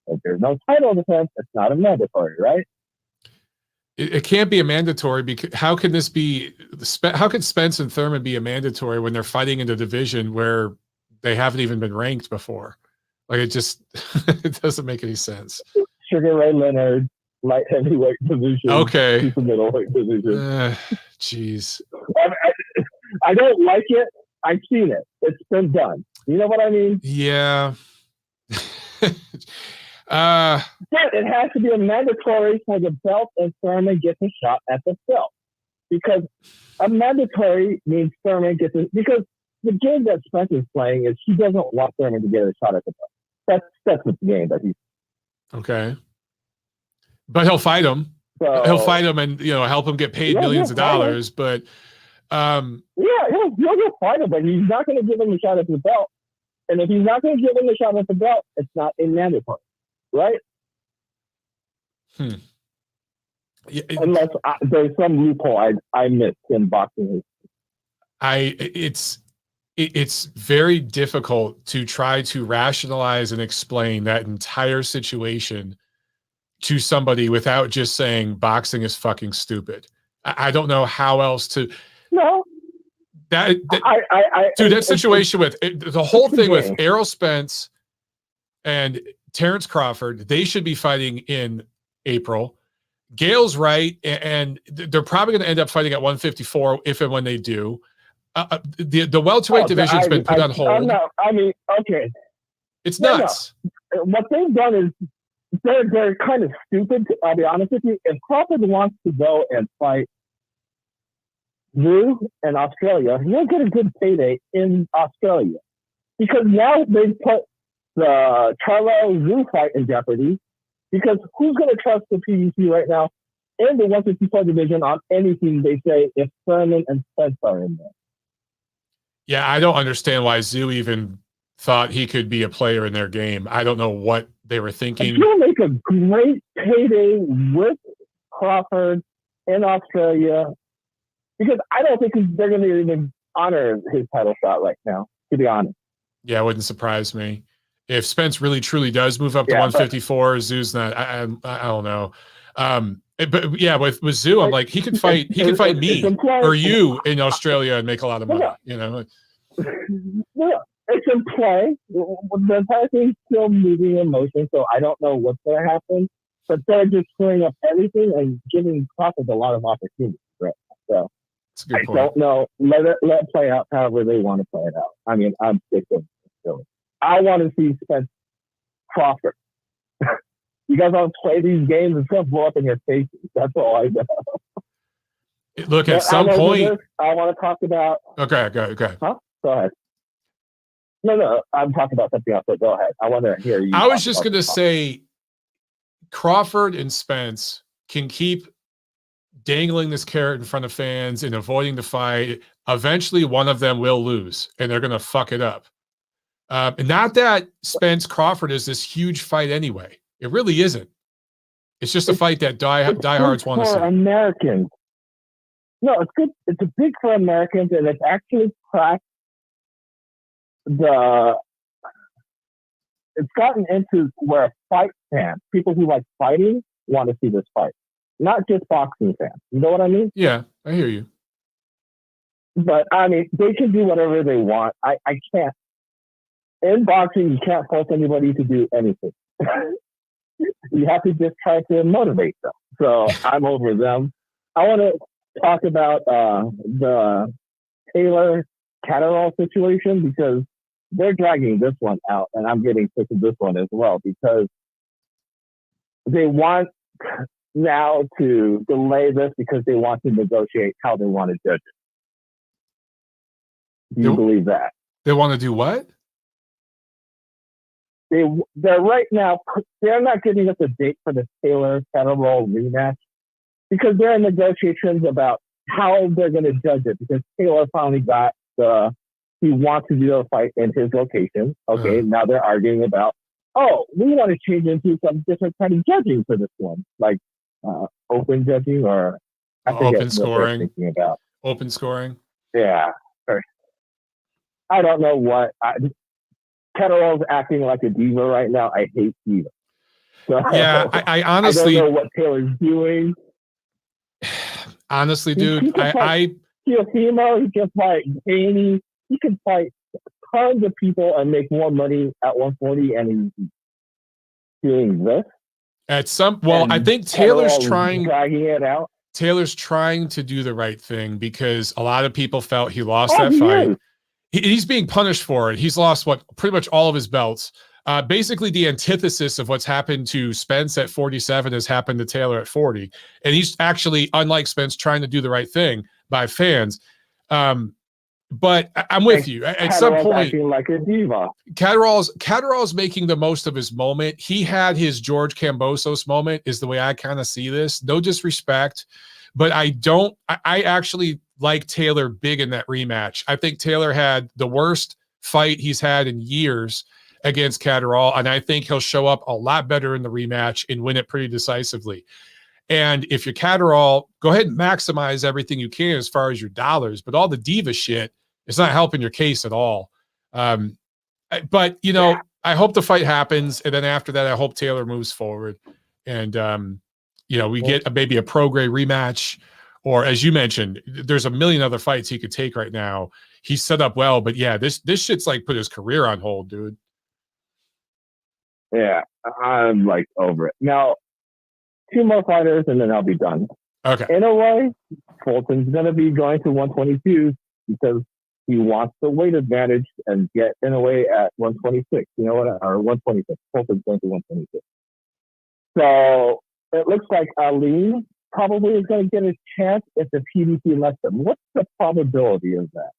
If there's no title defense, it's not a mandatory, right? It can't be a mandatory, because how can this be? How could Spence and Thurman be a mandatory when they're fighting in a division where they haven't even been ranked before? Like, it just it doesn't make any sense. Sugar Ray Leonard, light heavyweight position. Okay. Super middleweight position. Jeez. I don't like it. I've seen it. It's been done. You know what I mean? Yeah. It has to be a mandatory for the belt, and Thurman gets a shot at the belt. Because a mandatory means Thurman gets it. Because the game that Spence is playing is he doesn't want Thurman to get a shot at the belt. That's the game that he's. Okay. But he'll fight him. So, he'll fight him and help him get paid millions of dollars. But he'll get fight him, but he's not going to give him a shot at the belt. And if he's not going to give him a shot at the belt, it's not a mandatory. Right? Yeah, unless there's some loophole I missed in boxing. It's very difficult to try to rationalize and explain that entire situation to somebody without just saying boxing is fucking stupid. I don't know how else to. No. Dude, that situation with the whole thing with Errol Spence and Terrence Crawford, they should be fighting in April. Gale's right, and they're probably going to end up fighting at 154 if and when they do. The welterweight division's been put on hold. Okay. It's nuts. No. What they've done is they're kind of stupid. I'll be honest with you. If Crawford wants to go and fight Wu in Australia, he'll get a good payday in Australia. Because now they've put the Charlo Wu fight in jeopardy. Because who's going to trust the PBC right now in the 154 division on anything they say if Thurman and Spence are in there? Yeah, I don't understand why Zoo even thought he could be a player in their game. I don't know what they were thinking. He'll make a great payday with Crawford in Australia because I don't think they're going to even honor his title shot right now, to be honest. Yeah, it wouldn't surprise me. If Spence really truly does move up to 154, Zoo's not. I don't know. But yeah, with Zoo, I'm like he could fight. He could fight me or you in Australia and make a lot of money. You know. Yeah, it's in play. The entire thing's still moving in motion, so I don't know what's going to happen. But they're just clearing up everything and giving Crawford a lot of opportunities. Right. So I don't know. Let it play out however they want to play it out. I mean, I'm sick of it. I want to see Spence Crawford. You guys want to play these games, it's going to blow up in your faces. That's all I know. Look, at some point, I want to talk about. Okay, go. Huh? Go ahead. No, I'm talking about something else, but go ahead. I want to hear you. I was just going to say Crawford and Spence can keep dangling this carrot in front of fans and avoiding the fight. Eventually, one of them will lose, and they're going to fuck it up. And not that Spence Crawford is this huge fight anyway. It really isn't. It's just a fight that diehards want to see. Americans. No, it's good. It's big for Americans, and it's actually cracked it's gotten into where fight fans, people who like fighting, want to see this fight. Not just boxing fans. You know what I mean? Yeah, I hear you. But, I mean, they can do whatever they want. I can't. In boxing, you can't force anybody to do anything. You have to just try to motivate them. So I'm over them. I want to talk about the Taylor Catterall situation because they're dragging this one out, and I'm getting sick of this one as well because they want now to delay this because they want to negotiate how they want to judge it. Do you believe that? They want to do what? They're right now, they're not giving us a date for the Taylor Catterall rematch because they're in negotiations about how they're going to judge it because Taylor finally got he wants to do a fight in his location. Okay, now they're arguing about, we want to change into some different kind of judging for this one, like open judging or I forget open scoring. Thinking about. Open scoring. Yeah. I don't know what. Catterall's acting like a diva right now. I hate diva. So, yeah, I honestly I don't know what Taylor's doing. Honestly, dude, he can fight Haney. He can fight tons of people and make more money at 140, and he's doing this. I think Taylor's dragging it out. Taylor's trying to do the right thing because a lot of people felt he lost that fight. He's being punished for it. He's lost pretty much all of his belts. Basically, the antithesis of what's happened to Spence at 47 has happened to Taylor at 40. And he's actually, unlike Spence, trying to do the right thing by fans. But I'm with you. At some point, acting like a diva. Catterall's making the most of his moment. He had his George Kambosos moment, is the way I kind of see this. No disrespect, but I actually like Taylor big in that rematch. I think Taylor had the worst fight he's had in years against Catterall, and I think he'll show up a lot better in the rematch and win it pretty decisively. And if you're Catterall, go ahead and maximize everything you can as far as your dollars, but all the diva shit, it's not helping your case at all. But, I hope the fight happens, and then after that, I hope Taylor moves forward. And, we get maybe a pro-grade rematch Or as you mentioned, there's a million other fights he could take right now. He's set up well, but yeah, this shit's like put his career on hold, dude. Yeah, I'm like over it. Now, 2 more fighters and then I'll be done. Okay. In a way, Fulton's going to be going to 122 because he wants the weight advantage and get in a way at 126. You know what? Or 126. Fulton's going to 126. So it looks like Ali probably is going to get his chance if the PBC lets him. What's the probability of that?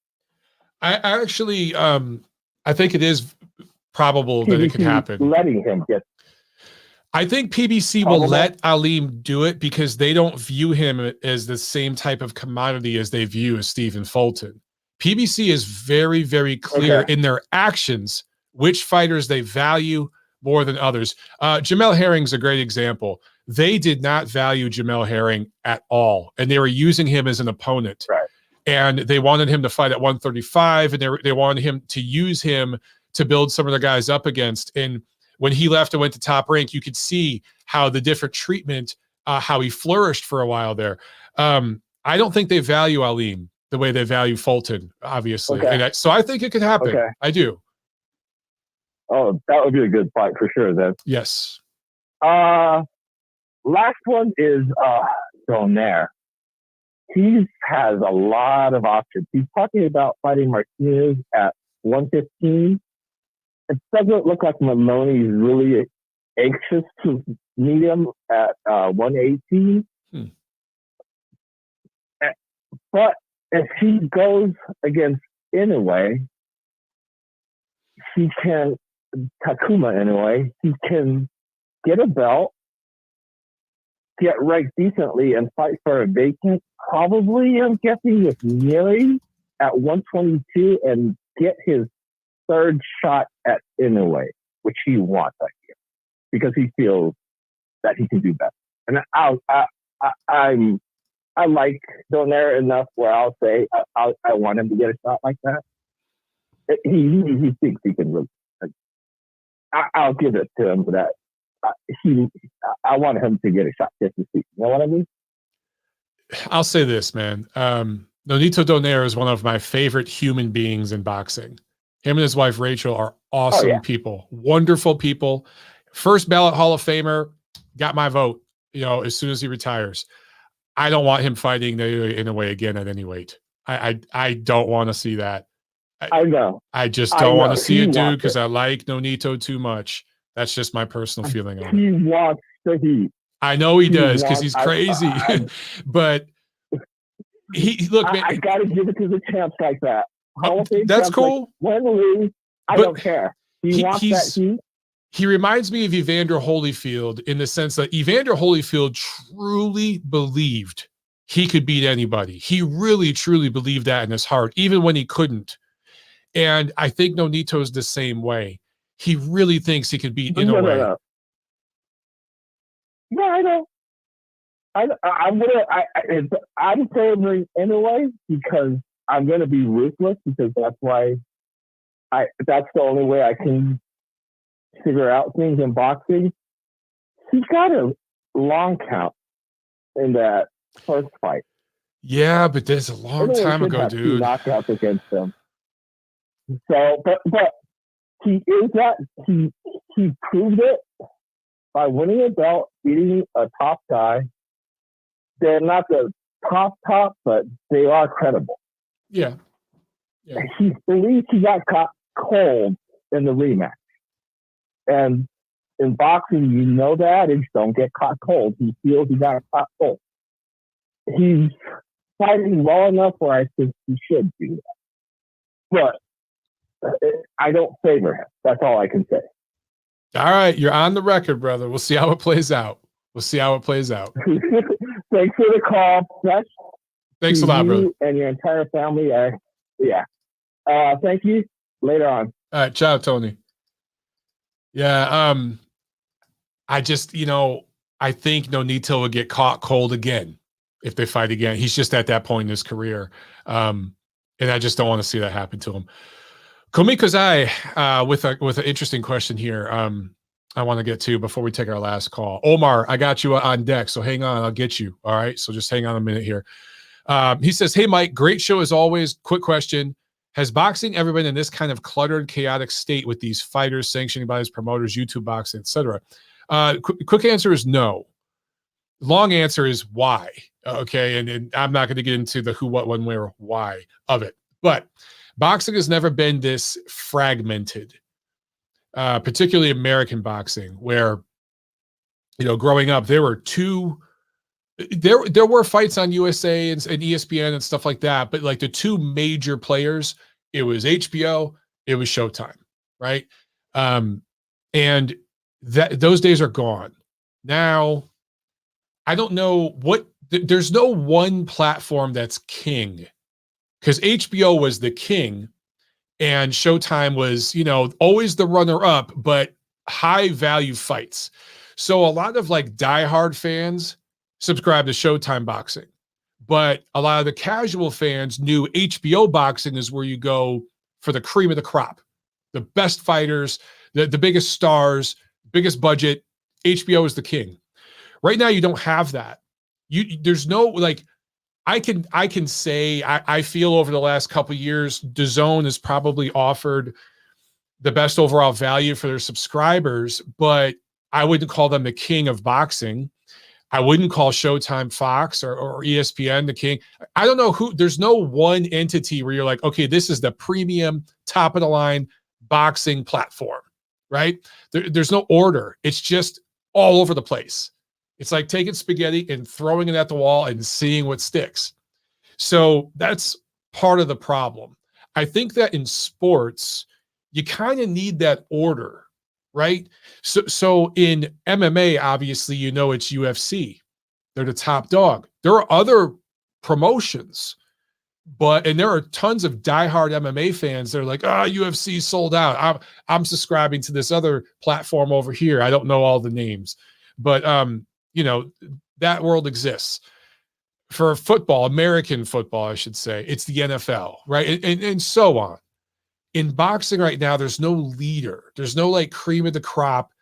I actually, I think it is probable that it could happen. Letting him get. I think PBC will let Aleem do it because they don't view him as the same type of commodity as they view as Stephen Fulton. PBC is very, very clear in their actions which fighters they value more than others. Jamel Herring's a great example. They did not value Jamel Herring at all, and they were using him as an opponent. Right. And they wanted him to fight at 135, and they wanted him to use him to build some of the guys up against. And when he left and went to Top Rank, you could see how the different treatment, how he flourished for a while there. I don't think they value Aleem the way they value Fulton, obviously. And so I think it could happen. I do. Oh, that would be a good fight for sure, then. Yes. Last one is Donaire. He has a lot of options. He's talking about fighting Martinez at 115. It doesn't look like Mamoni's really anxious to meet him at 118. But if he goes against Inoue, he can, Takuma Inoue, he can get a belt, get ranked decently, and fight for a vacant. Probably, I'm guessing, with Neary at 122 and get his third shot at Inoue, which he wants, I hear, because he feels that he can do better. And I like Donaire enough where I'll say I want him to get a shot like that. He thinks he can really. I'll give it to him for that. I want him to get a shot just to see. You know what I mean? I'll say this, man. Nonito Donaire is one of my favorite human beings in boxing. Him and his wife, Rachel, are awesome people, wonderful people. First ballot Hall of Famer, got my vote, as soon as he retires. I don't want him fighting Inoue again at any weight. I don't want to see that. I know. I just don't want to see it, dude, because I like Nonito too much. That's just my personal feeling on it. He wants the heat. I know he does because he's crazy. But look, man. I got to give it to the champs like that. That's cool. Like, win, lose, I don't care. He wants that heat. He reminds me of Evander Holyfield in the sense that Evander Holyfield truly believed he could beat anybody. He really, truly believed that in his heart, even when he couldn't. And I think Nonito's the same way. He really thinks he could beat Inoue. No. Yeah, I know. I'm favoring Inoue because I'm going to be ruthless because that's the only way I can figure out things in boxing. He got a long count in that first fight. Yeah, but that's a long time ago, dude. 2 knockouts against him. So, but he is that he proved it by winning a belt, beating a top guy. They're not the top, but they are credible. Yeah. He believes he got caught cold in the rematch. And in boxing, you know the adage, don't get caught cold. He feels he got caught cold. He's fighting well enough where I think he should do that. But I don't favor him. That's all I can say. All right. You're on the record, brother. We'll see how it plays out. Thanks for the call. Thanks a lot, brother. And your entire family. Thank you. Later on. All right. Ciao, Tony. Yeah. I just, I think Nonito will get caught cold again if they fight again. He's just at that point in his career. And I just don't want to see that happen to him. Komikazai, with an interesting question here. I want to get to before we take our last call. Omar, I got you on deck, so hang on. I'll get you. All right. So just hang on a minute here. He says, "Hey, Mike, great show as always. Quick question. Has boxing ever been in this kind of cluttered, chaotic state with these fighters, sanctioning bodies, promoters, YouTube boxing, etc.? Quick answer is no. Long answer is why. Okay, and I'm not going to get into the who, what, when, where, why of it. But boxing has never been this fragmented, particularly American boxing, where, you know, growing up, there were fights on USA and ESPN and stuff like that, but like the two major players, it was HBO, it was Showtime, right? And those days are gone. Now, I don't know there's no one platform that's king, because HBO was the king and Showtime was, you know, always the runner up, but high value fights. So a lot of like diehard fans subscribe to Showtime boxing, but a lot of the casual fans knew HBO boxing is where you go for the cream of the crop, the best fighters, the biggest stars, biggest budget. HBO is the king. Right now, you don't have that. There's no, like, I can say I feel over the last couple of years, DAZN has probably offered the best overall value for their subscribers, but I wouldn't call them the king of boxing. I wouldn't call Showtime Fox or ESPN the king. I don't know who. There's no one entity where you're like, okay, this is the premium, top of the line boxing platform, right? There's no order. It's just all over the place. It's like taking spaghetti and throwing it at the wall and seeing what sticks. So that's part of the problem. I think that in sports, you kind of need that order, right? So in MMA, obviously, you know, it's UFC. They're the top dog. There are other promotions, and there are tons of diehard MMA fans that are like, UFC sold out. I'm subscribing to this other platform over here. I don't know all the names, but you know, that world exists. For football, American football, I should say, it's the NFL, right? And so on. In boxing right now, there's no leader. There's no like cream of the crop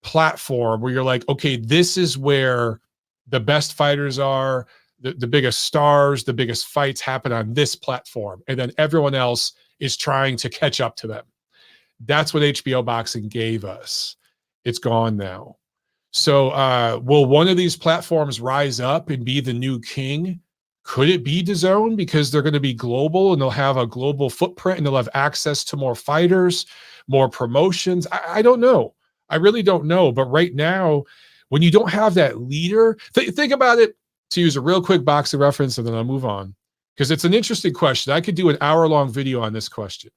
platform where you're like, okay, this is where the best fighters are, the biggest stars, the biggest fights happen on this platform. And then everyone else is trying to catch up to them. That's what HBO boxing gave us. It's gone now. So will one of these platforms rise up and be the new king? Could it be DAZN, because they're going to be global and they'll have a global footprint and they'll have access to more fighters, more promotions? I don't know. I really don't know. But right now, when you don't have that leader, think about it, to use a real quick boxing reference, and then I'll move on, because it's an interesting question. I could do an hour-long video on this question.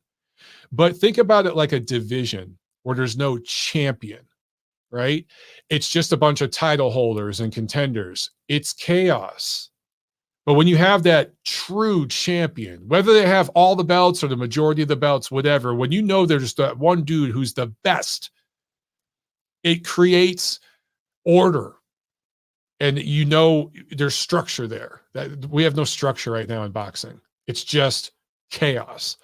But think about it like a division where there's no champion, right? It's just a bunch of title holders and contenders. It's chaos. But when you have that true champion, whether they have all the belts or the majority of the belts, whatever, when you know there's that one dude who's the best, it creates order. And you know there's structure there. That we have no structure right now in boxing. It's just chaos.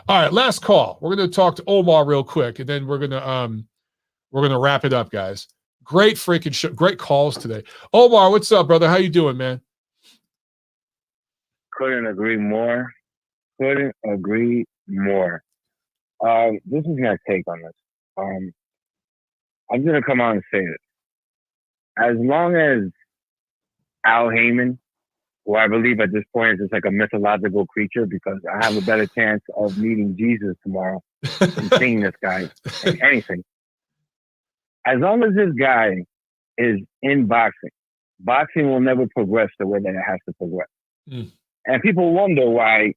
All right, last call. We're going to talk to Omar real quick, and then we're going to wrap it up, guys. Great freaking show. Great calls today. Omar, what's up, brother? How you doing, man? Couldn't agree more. Couldn't agree more. This is my take on this. I'm going to come on and say it. As long as Al Heyman, who I believe at this point is just like a mythological creature, because I have a better chance of meeting Jesus tomorrow than seeing this guy than anything. As long as this guy is in boxing, boxing will never progress the way that it has to progress. Mm. And people wonder why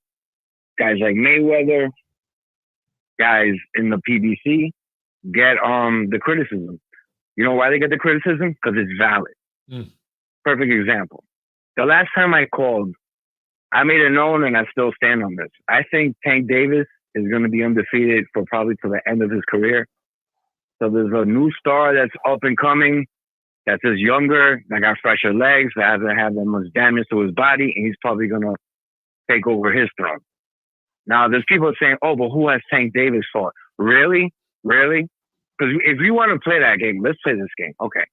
guys like Mayweather, guys in the PBC get the criticism. You know why they get the criticism? Because it's valid. Mm. Perfect example. The last time I called, I made it known, and I still stand on this. I think Tank Davis is going to be undefeated for probably to the end of his career. So there's a new star that's up and coming, that's just younger, that got fresher legs, that hasn't had that much damage to his body, and he's probably going to take over his throne. Now, there's people saying, oh, but who has Tank Davis fought? Really? Really? Because if you want to play that game, let's play this game. Okay.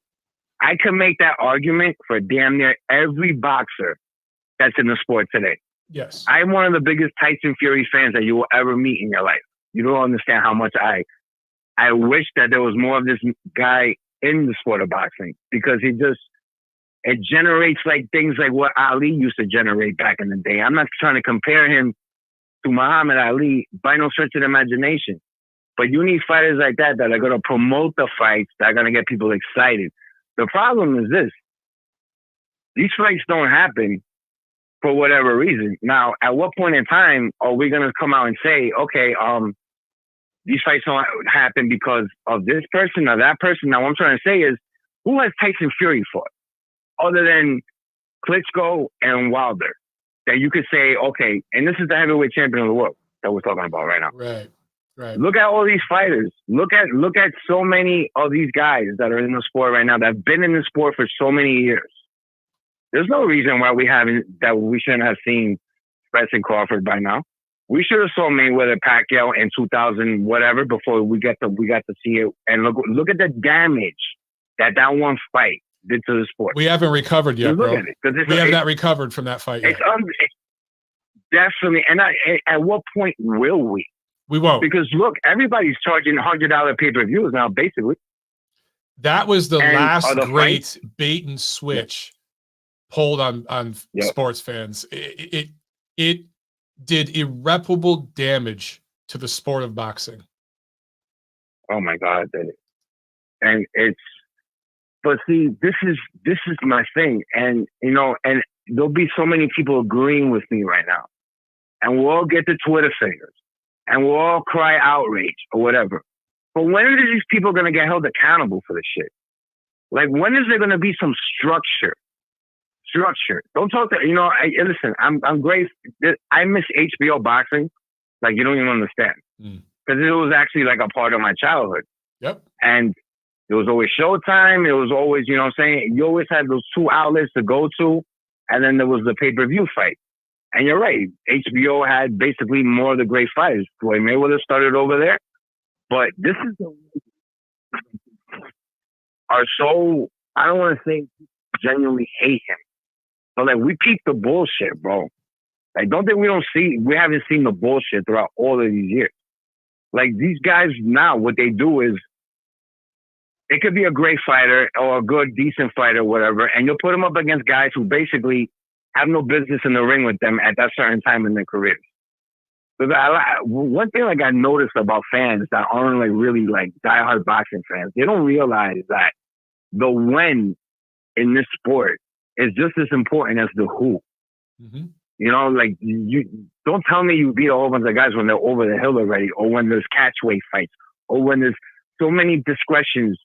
I can make that argument for damn near every boxer that's in the sport today. Yes. I'm one of the biggest Tyson Fury fans that you will ever meet in your life. You don't understand how much I wish that there was more of this guy in the sport of boxing, because it generates like things like what Ali used to generate back in the day. I'm not trying to compare him to Muhammad Ali by no stretch of the imagination, but you need fighters like that are going to promote the fights, that are going to get people excited. The problem is this: these fights don't happen for whatever reason. Now, at what point in time are we going to come out and say, okay, these fights don't happen because of this person or that person? Now, what I'm trying to say is, who has Tyson Fury fought other than Klitschko and Wilder, that you could say, okay, and this is the heavyweight champion of the world that we're talking about right now. Right. Look at all these fighters. Look at so many of these guys that are in the sport right now that have been in the sport for so many years. There's no reason why we shouldn't have seen Spence and Crawford by now. We should have saw Mayweather Pacquiao in 2000 whatever before we got to see it. And look at the damage that one fight did to the sport. We haven't recovered yet, bro. We have not recovered from that fight yet. Definitely. And at what point will we? We won't. Because look, everybody's charging $100 pay-per-views now, basically. That was the last great bait and switch pulled on sports fans. It did irreparable damage to the sport of boxing. Oh my God, and but see, this is my thing, and and there'll be so many people agreeing with me right now, and we'll all get the Twitter fingers, and we'll all cry outrage or whatever. But when are these people going to get held accountable for this shit? Like, when is there going to be some structure? Don't talk to, listen, I'm great. I miss HBO boxing. Like, you don't even understand. Because it was actually like a part of my childhood. Yep. And it was always Showtime. It was always, you always had those two outlets to go to. And then there was the pay-per-view fight. And you're right. HBO had basically more of the great fighters. Floyd Mayweather started over there. But this is I don't want to say genuinely hate him. But like, we peep the bullshit, bro. Like, don't think we haven't seen the bullshit throughout all of these years. Like, these guys now, what they do is, it could be a great fighter or a good, decent fighter, whatever, and you'll put them up against guys who basically have no business in the ring with them at that certain time in their careers. So one thing like I noticed about fans that aren't like really like diehard boxing fans, they don't realize that the when in this sport is just as important as the who. Mm-hmm. Like, you don't tell me you beat a whole bunch of guys when they're over the hill already, or when there's catchweight fights, or when there's so many discretions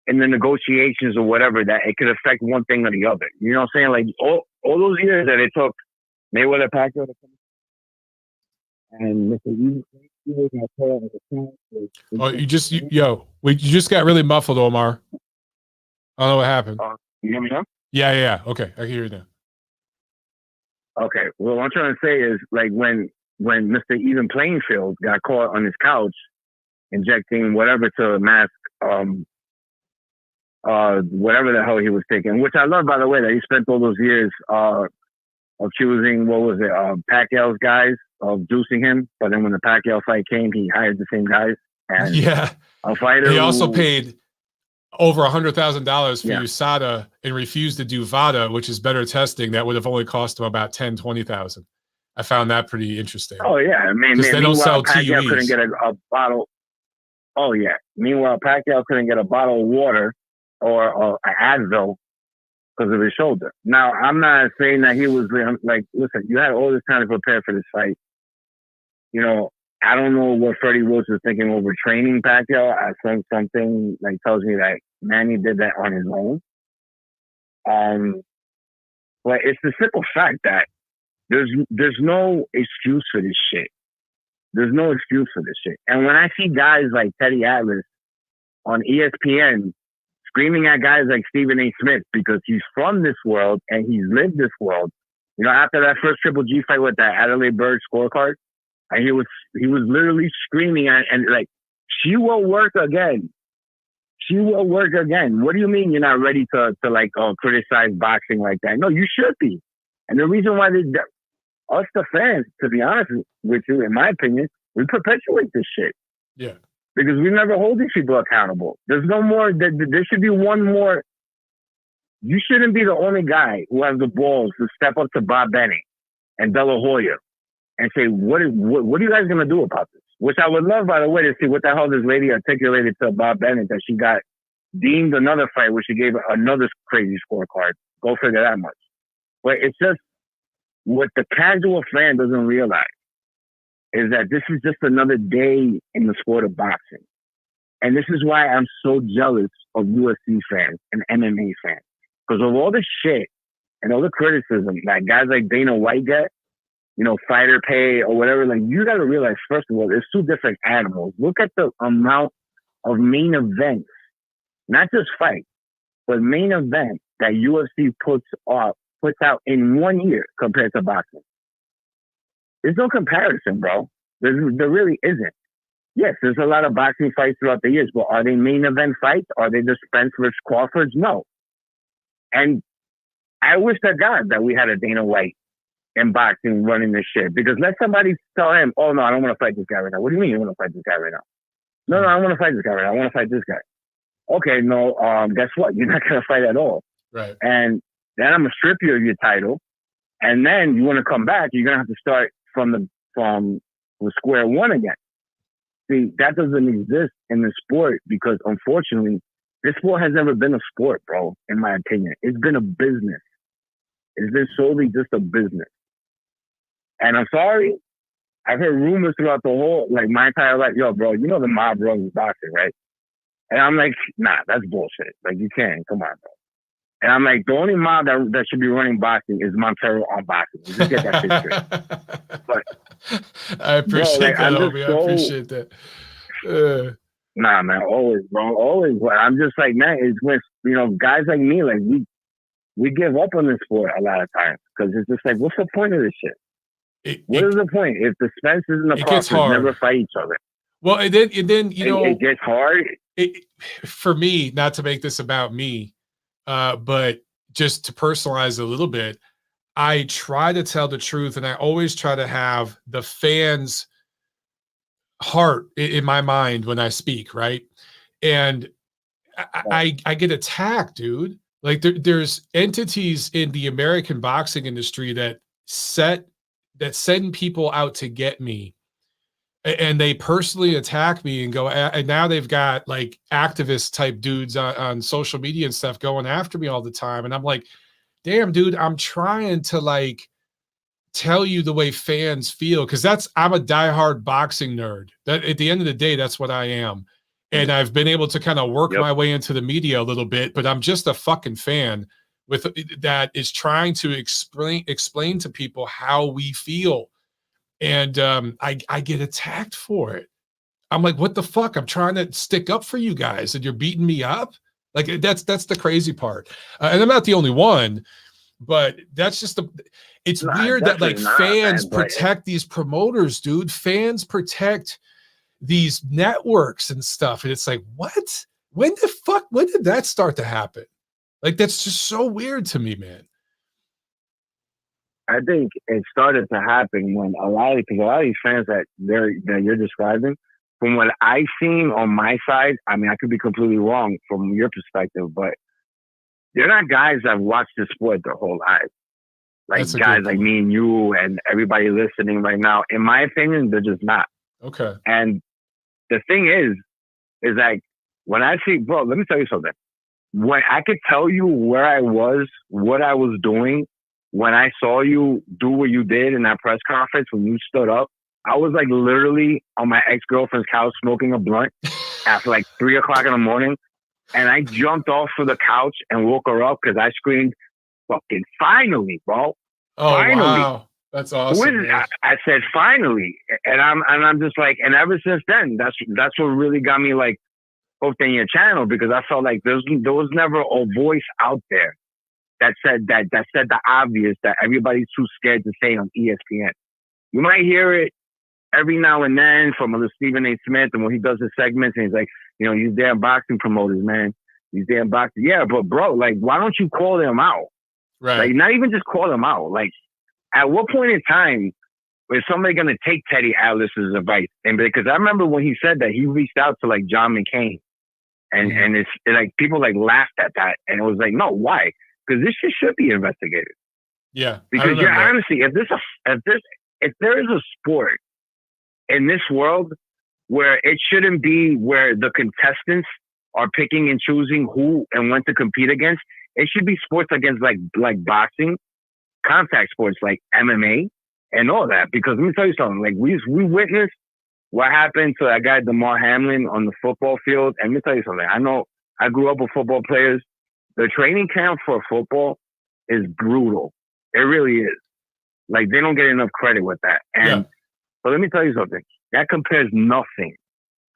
in the negotiations or whatever that it could affect one thing or the other. You know what I'm saying? Like, all those years that it took Mayweather Pacquiao to come and Mr. You just got really muffled, Omar. I don't know what happened. You hear me now? Yeah. Okay, I can hear you now. Okay. Well, what I'm trying to say is, like, when Mr. Even Plainfield got caught on his couch injecting whatever to mask whatever the hell he was taking, which I love, by the way, that he spent all those years accusing, Pacquiao's guys of juicing him. But then when the Pacquiao fight came, he hired the same guys. And a fighter. He also paid over $100,000 for USADA and refused to do VADA, which is better testing. That would have only cost him about $10,000-$20,000. I found that pretty interesting. Oh yeah, I mean, they don't sell Pacquiao TVs. Couldn't get a bottle. Oh yeah. Meanwhile, Pacquiao couldn't get a bottle of water or an Advil because of his shoulder. Now, I'm not saying that he was like, listen, you had all this time to prepare for this fight. I don't know what Freddie Wills was thinking over training Pacquiao. I think something like tells me that Manny did that on his own. But it's the simple fact that there's no excuse for this shit. There's no excuse for this shit. And when I see guys like Teddy Atlas on ESPN screaming at guys like Stephen A. Smith because he's from this world and he's lived this world, after that first Triple G fight with that Adelaide Berg scorecard, and he was literally screaming and like, she will work again. She will work again. What do you mean you're not ready to criticize boxing like that? No, you should be. And the reason why us, the fans, to be honest with you, in my opinion, we perpetuate this shit. Yeah. Because we never hold these people accountable. There's no more, there should be one more. You shouldn't be the only guy who has the balls to step up to Bob Benning and De La Hoya and say, what are you guys going to do about this? Which I would love, by the way, to see what the hell this lady articulated to Bob Benning that she got deemed another fight where she gave another crazy scorecard. Go figure that much. But it's just what the casual fan doesn't realize is that this is just another day in the sport of boxing. And this is why I'm so jealous of UFC fans and MMA fans. Because of all the shit and all the criticism that guys like Dana White get, you know, fighter pay or whatever, like, you got to realize, first of all, there's two different animals. Look at the amount of main events, not just fights, but main events that UFC puts out in 1 year compared to boxing. There's no comparison, bro. There really isn't. Yes, there's a lot of boxing fights throughout the years, but are they main event fights? Are they just Spence versus Crawford? No. And I wish to God that we had a Dana White in boxing running this shit. Because let somebody tell him, oh, no, I don't want to fight this guy right now. What do you mean you want to fight this guy right now? No, I don't want to fight this guy right now. I want to fight this guy. Okay, no, guess what? You're not going to fight at all. Right. And then I'm going to strip you of your title. And then you want to come back, you're going to have to start from square one again. See, that doesn't exist in the sport because, unfortunately, this sport has never been a sport, bro, in my opinion. It's been a business. It's been solely just a business. And I'm sorry, I've heard rumors throughout the whole, like, my entire life, yo, bro, you know the mob runs boxing, right? And I'm like, nah, that's bullshit. Like, you can't. Come on, bro. And I'm like, the only mob that should be running boxing is Montero on boxing. You just get that shit straight. But I appreciate bro, like, that, Obi. I appreciate that. Nah, man, always, bro, always. But I'm just like, man, it's when, you know, guys like me, like, we give up on this sport a lot of times because it's just like, what's the point of this shit? What is the point if the Spencers and the Crawfords never fight each other? Well, and then you know, it gets hard. For me, not to make this about me, but just to personalize a little bit, I try to tell the truth, and I always try to have the fans' heart in my mind when I speak, right? And I get attacked, dude. Like there's entities in the American boxing industry that send people out to get me, and they personally attack me and go, and now they've got like activist type dudes on social media and stuff going after me all the time. And I'm like, damn, dude, I'm trying to like tell you the way fans feel. Cause I'm a diehard boxing nerd. That at the end of the day, that's what I am. And I've been able to kind of work my way into the media a little bit, but I'm just a fucking fan that is trying to explain to people how we feel. And I get attacked for it. I'm like, what the fuck? I'm trying to stick up for you guys and you're beating me up. Like that's the crazy part. And I'm not the only one, but that's just it's weird that like fans protect these promoters, dude. Fans protect these networks and stuff. And it's like, what? When did that start to happen? Like, that's just so weird to me, man. I think it started to happen when a lot of these fans that you're describing, from what I've seen on my side, I mean, I could be completely wrong from your perspective, but they're not guys that have watched the sport their whole lives. Like guys like me and you and everybody listening right now, in my opinion, they're just not. Okay. And the thing is like, when I see, bro, let me tell you something. When I could tell you where I was, what I was doing, when I saw you do what you did in that press conference, when you stood up, I was like literally on my ex-girlfriend's couch smoking a blunt after like 3 o'clock in the morning. And I jumped off of the couch and woke her up because I screamed, fucking finally, bro. Oh, finally. Wow. That's awesome. I said, finally. And I'm just like, and ever since then, that's what really got me like hooked in your channel, because I felt like there was never a voice out there that said the obvious that everybody's too scared to say on ESPN. You might hear it every now and then from a Stephen A. Smith, and when he does his segments, and he's like, you know, these damn boxing promoters, man. These damn boxing. Yeah, but bro, like, why don't you call them out? Right. Like, not even just call him out. Like, at what point in time is somebody going to take Teddy Atlas's advice? And because I remember when he said that, he reached out to like John McCain, and it's like people like laughed at that, and it was like, no, why? Because this shit should be investigated. Yeah. Because you're honestly, if there is a sport in this world where it shouldn't be where the contestants are picking and choosing who and when to compete against, it should be sports against like boxing, contact sports like MMA and all that. Because let me tell you something, like we witnessed what happened to that guy DeMar Hamlin on the football field. And let me tell you something, I know I grew up with football players. The training camp for football is brutal. It really is. Like, they don't get enough credit with that. And but let me tell you something, that compares nothing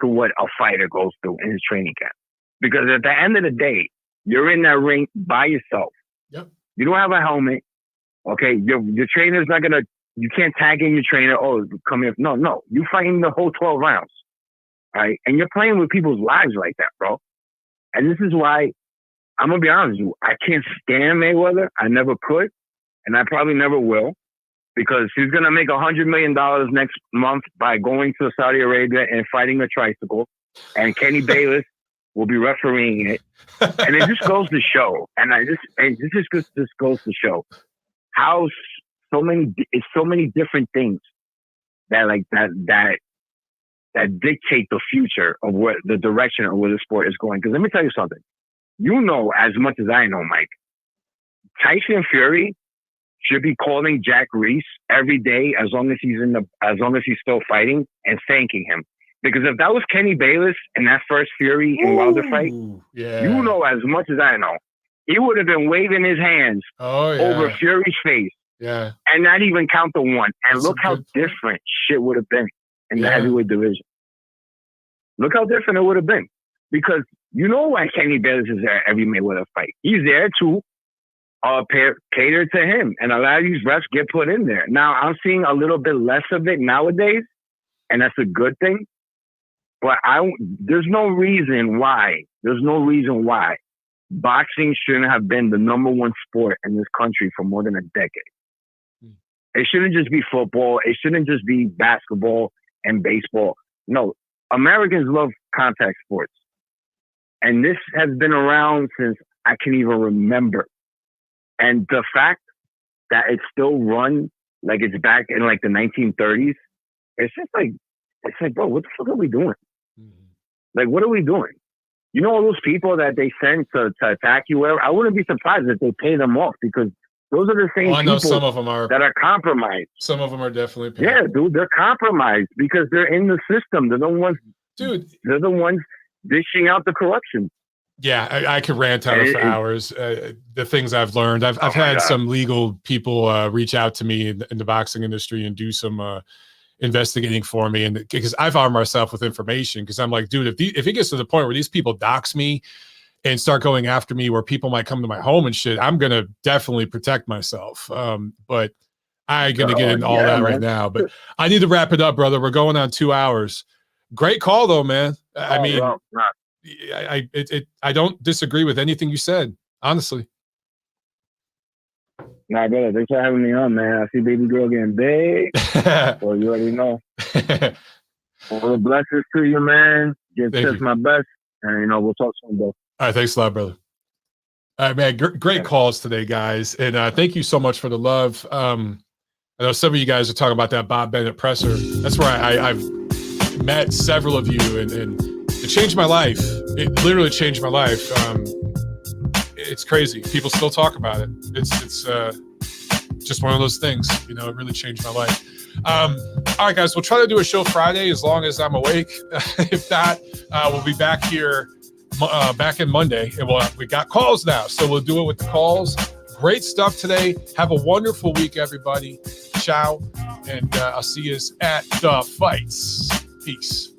to what a fighter goes through in his training camp. Because at the end of the day, you're in that ring by yourself. Yep. You don't have a helmet. Okay. Your trainer's not going to, you can't tag in your trainer. Oh, come here. No. You're fighting the whole 12 rounds. All right. And you're playing with people's lives like that, bro. And this is why, I'm going to be honest with you, I can't stand Mayweather. I never could. And I probably never will. Because he's going to make $100 million next month by going to Saudi Arabia and fighting a tricycle. And Kenny Bayless will be refereeing it. And it just goes to show. This just goes to show how so many different things that dictate the future of what the direction of where the sport is going. Because let me tell you something. You know as much as I know, Mike. Tyson Fury should be calling Jack Reese every day as long as he's still fighting and thanking him. Because if that was Kenny Bayless in that first Fury and Wilder fight, you know as much as I know, he would have been waving his hands over Fury's face and not even count the one. And look how different shit would have been in the heavyweight division. Look how different it would have been. Because you know why Kenny Bayless is there every Mayweather fight. He's there to cater to him. And a lot of these refs get put in there. Now, I'm seeing a little bit less of it nowadays, and that's a good thing. But there's no reason why boxing shouldn't have been the number one sport in this country for more than a decade. It shouldn't just be football. It shouldn't just be basketball and baseball. No, Americans love contact sports. And this has been around since I can even remember. And the fact that it's still run like it's back in like the 1930s, it's like, bro, what the fuck are we doing? Like, what are we doing? You know all those people that they send to attack you, whatever? I wouldn't be surprised if they pay them off because those are the same people some of them are, that are compromised. Some of them are definitely paid. Yeah, dude, they're compromised because they're in the system. They're the ones, they're the ones dishing out the corruption. Yeah, I could rant on it for hours. The things I've learned. I've had some legal people reach out to me in the boxing industry and do some investigating for me, and because I've armed myself with information, because I'm like, dude, if it gets to the point where these people dox me and start going after me, where people might come to my home and shit, I'm gonna definitely protect myself. But I ain't gonna get into all that right now. But I need to wrap it up, brother. We're going on 2 hours. Great call though, man. I mean, I don't disagree with anything you said, honestly. Nah, brother, thanks for having me on, man. I see baby girl getting big. Well, you already know. All the blessings to you, man. Give just my best. And, we'll talk soon, bro. All right, thanks a lot, brother. All right, man, great calls today, guys. And thank you so much for the love. I know some of you guys are talking about that Bob Bennett presser. That's where I've met several of you, and it changed my life. It literally changed my life. It's crazy. People still talk about it. It's just one of those things, it really changed my life. All right, guys, we'll try to do a show Friday as long as I'm awake. If not, we'll be back here back in Monday, and we got calls now, so we'll do it with the calls. Great stuff today. Have a wonderful week, everybody. Ciao, and I'll see you at the fights. Peace.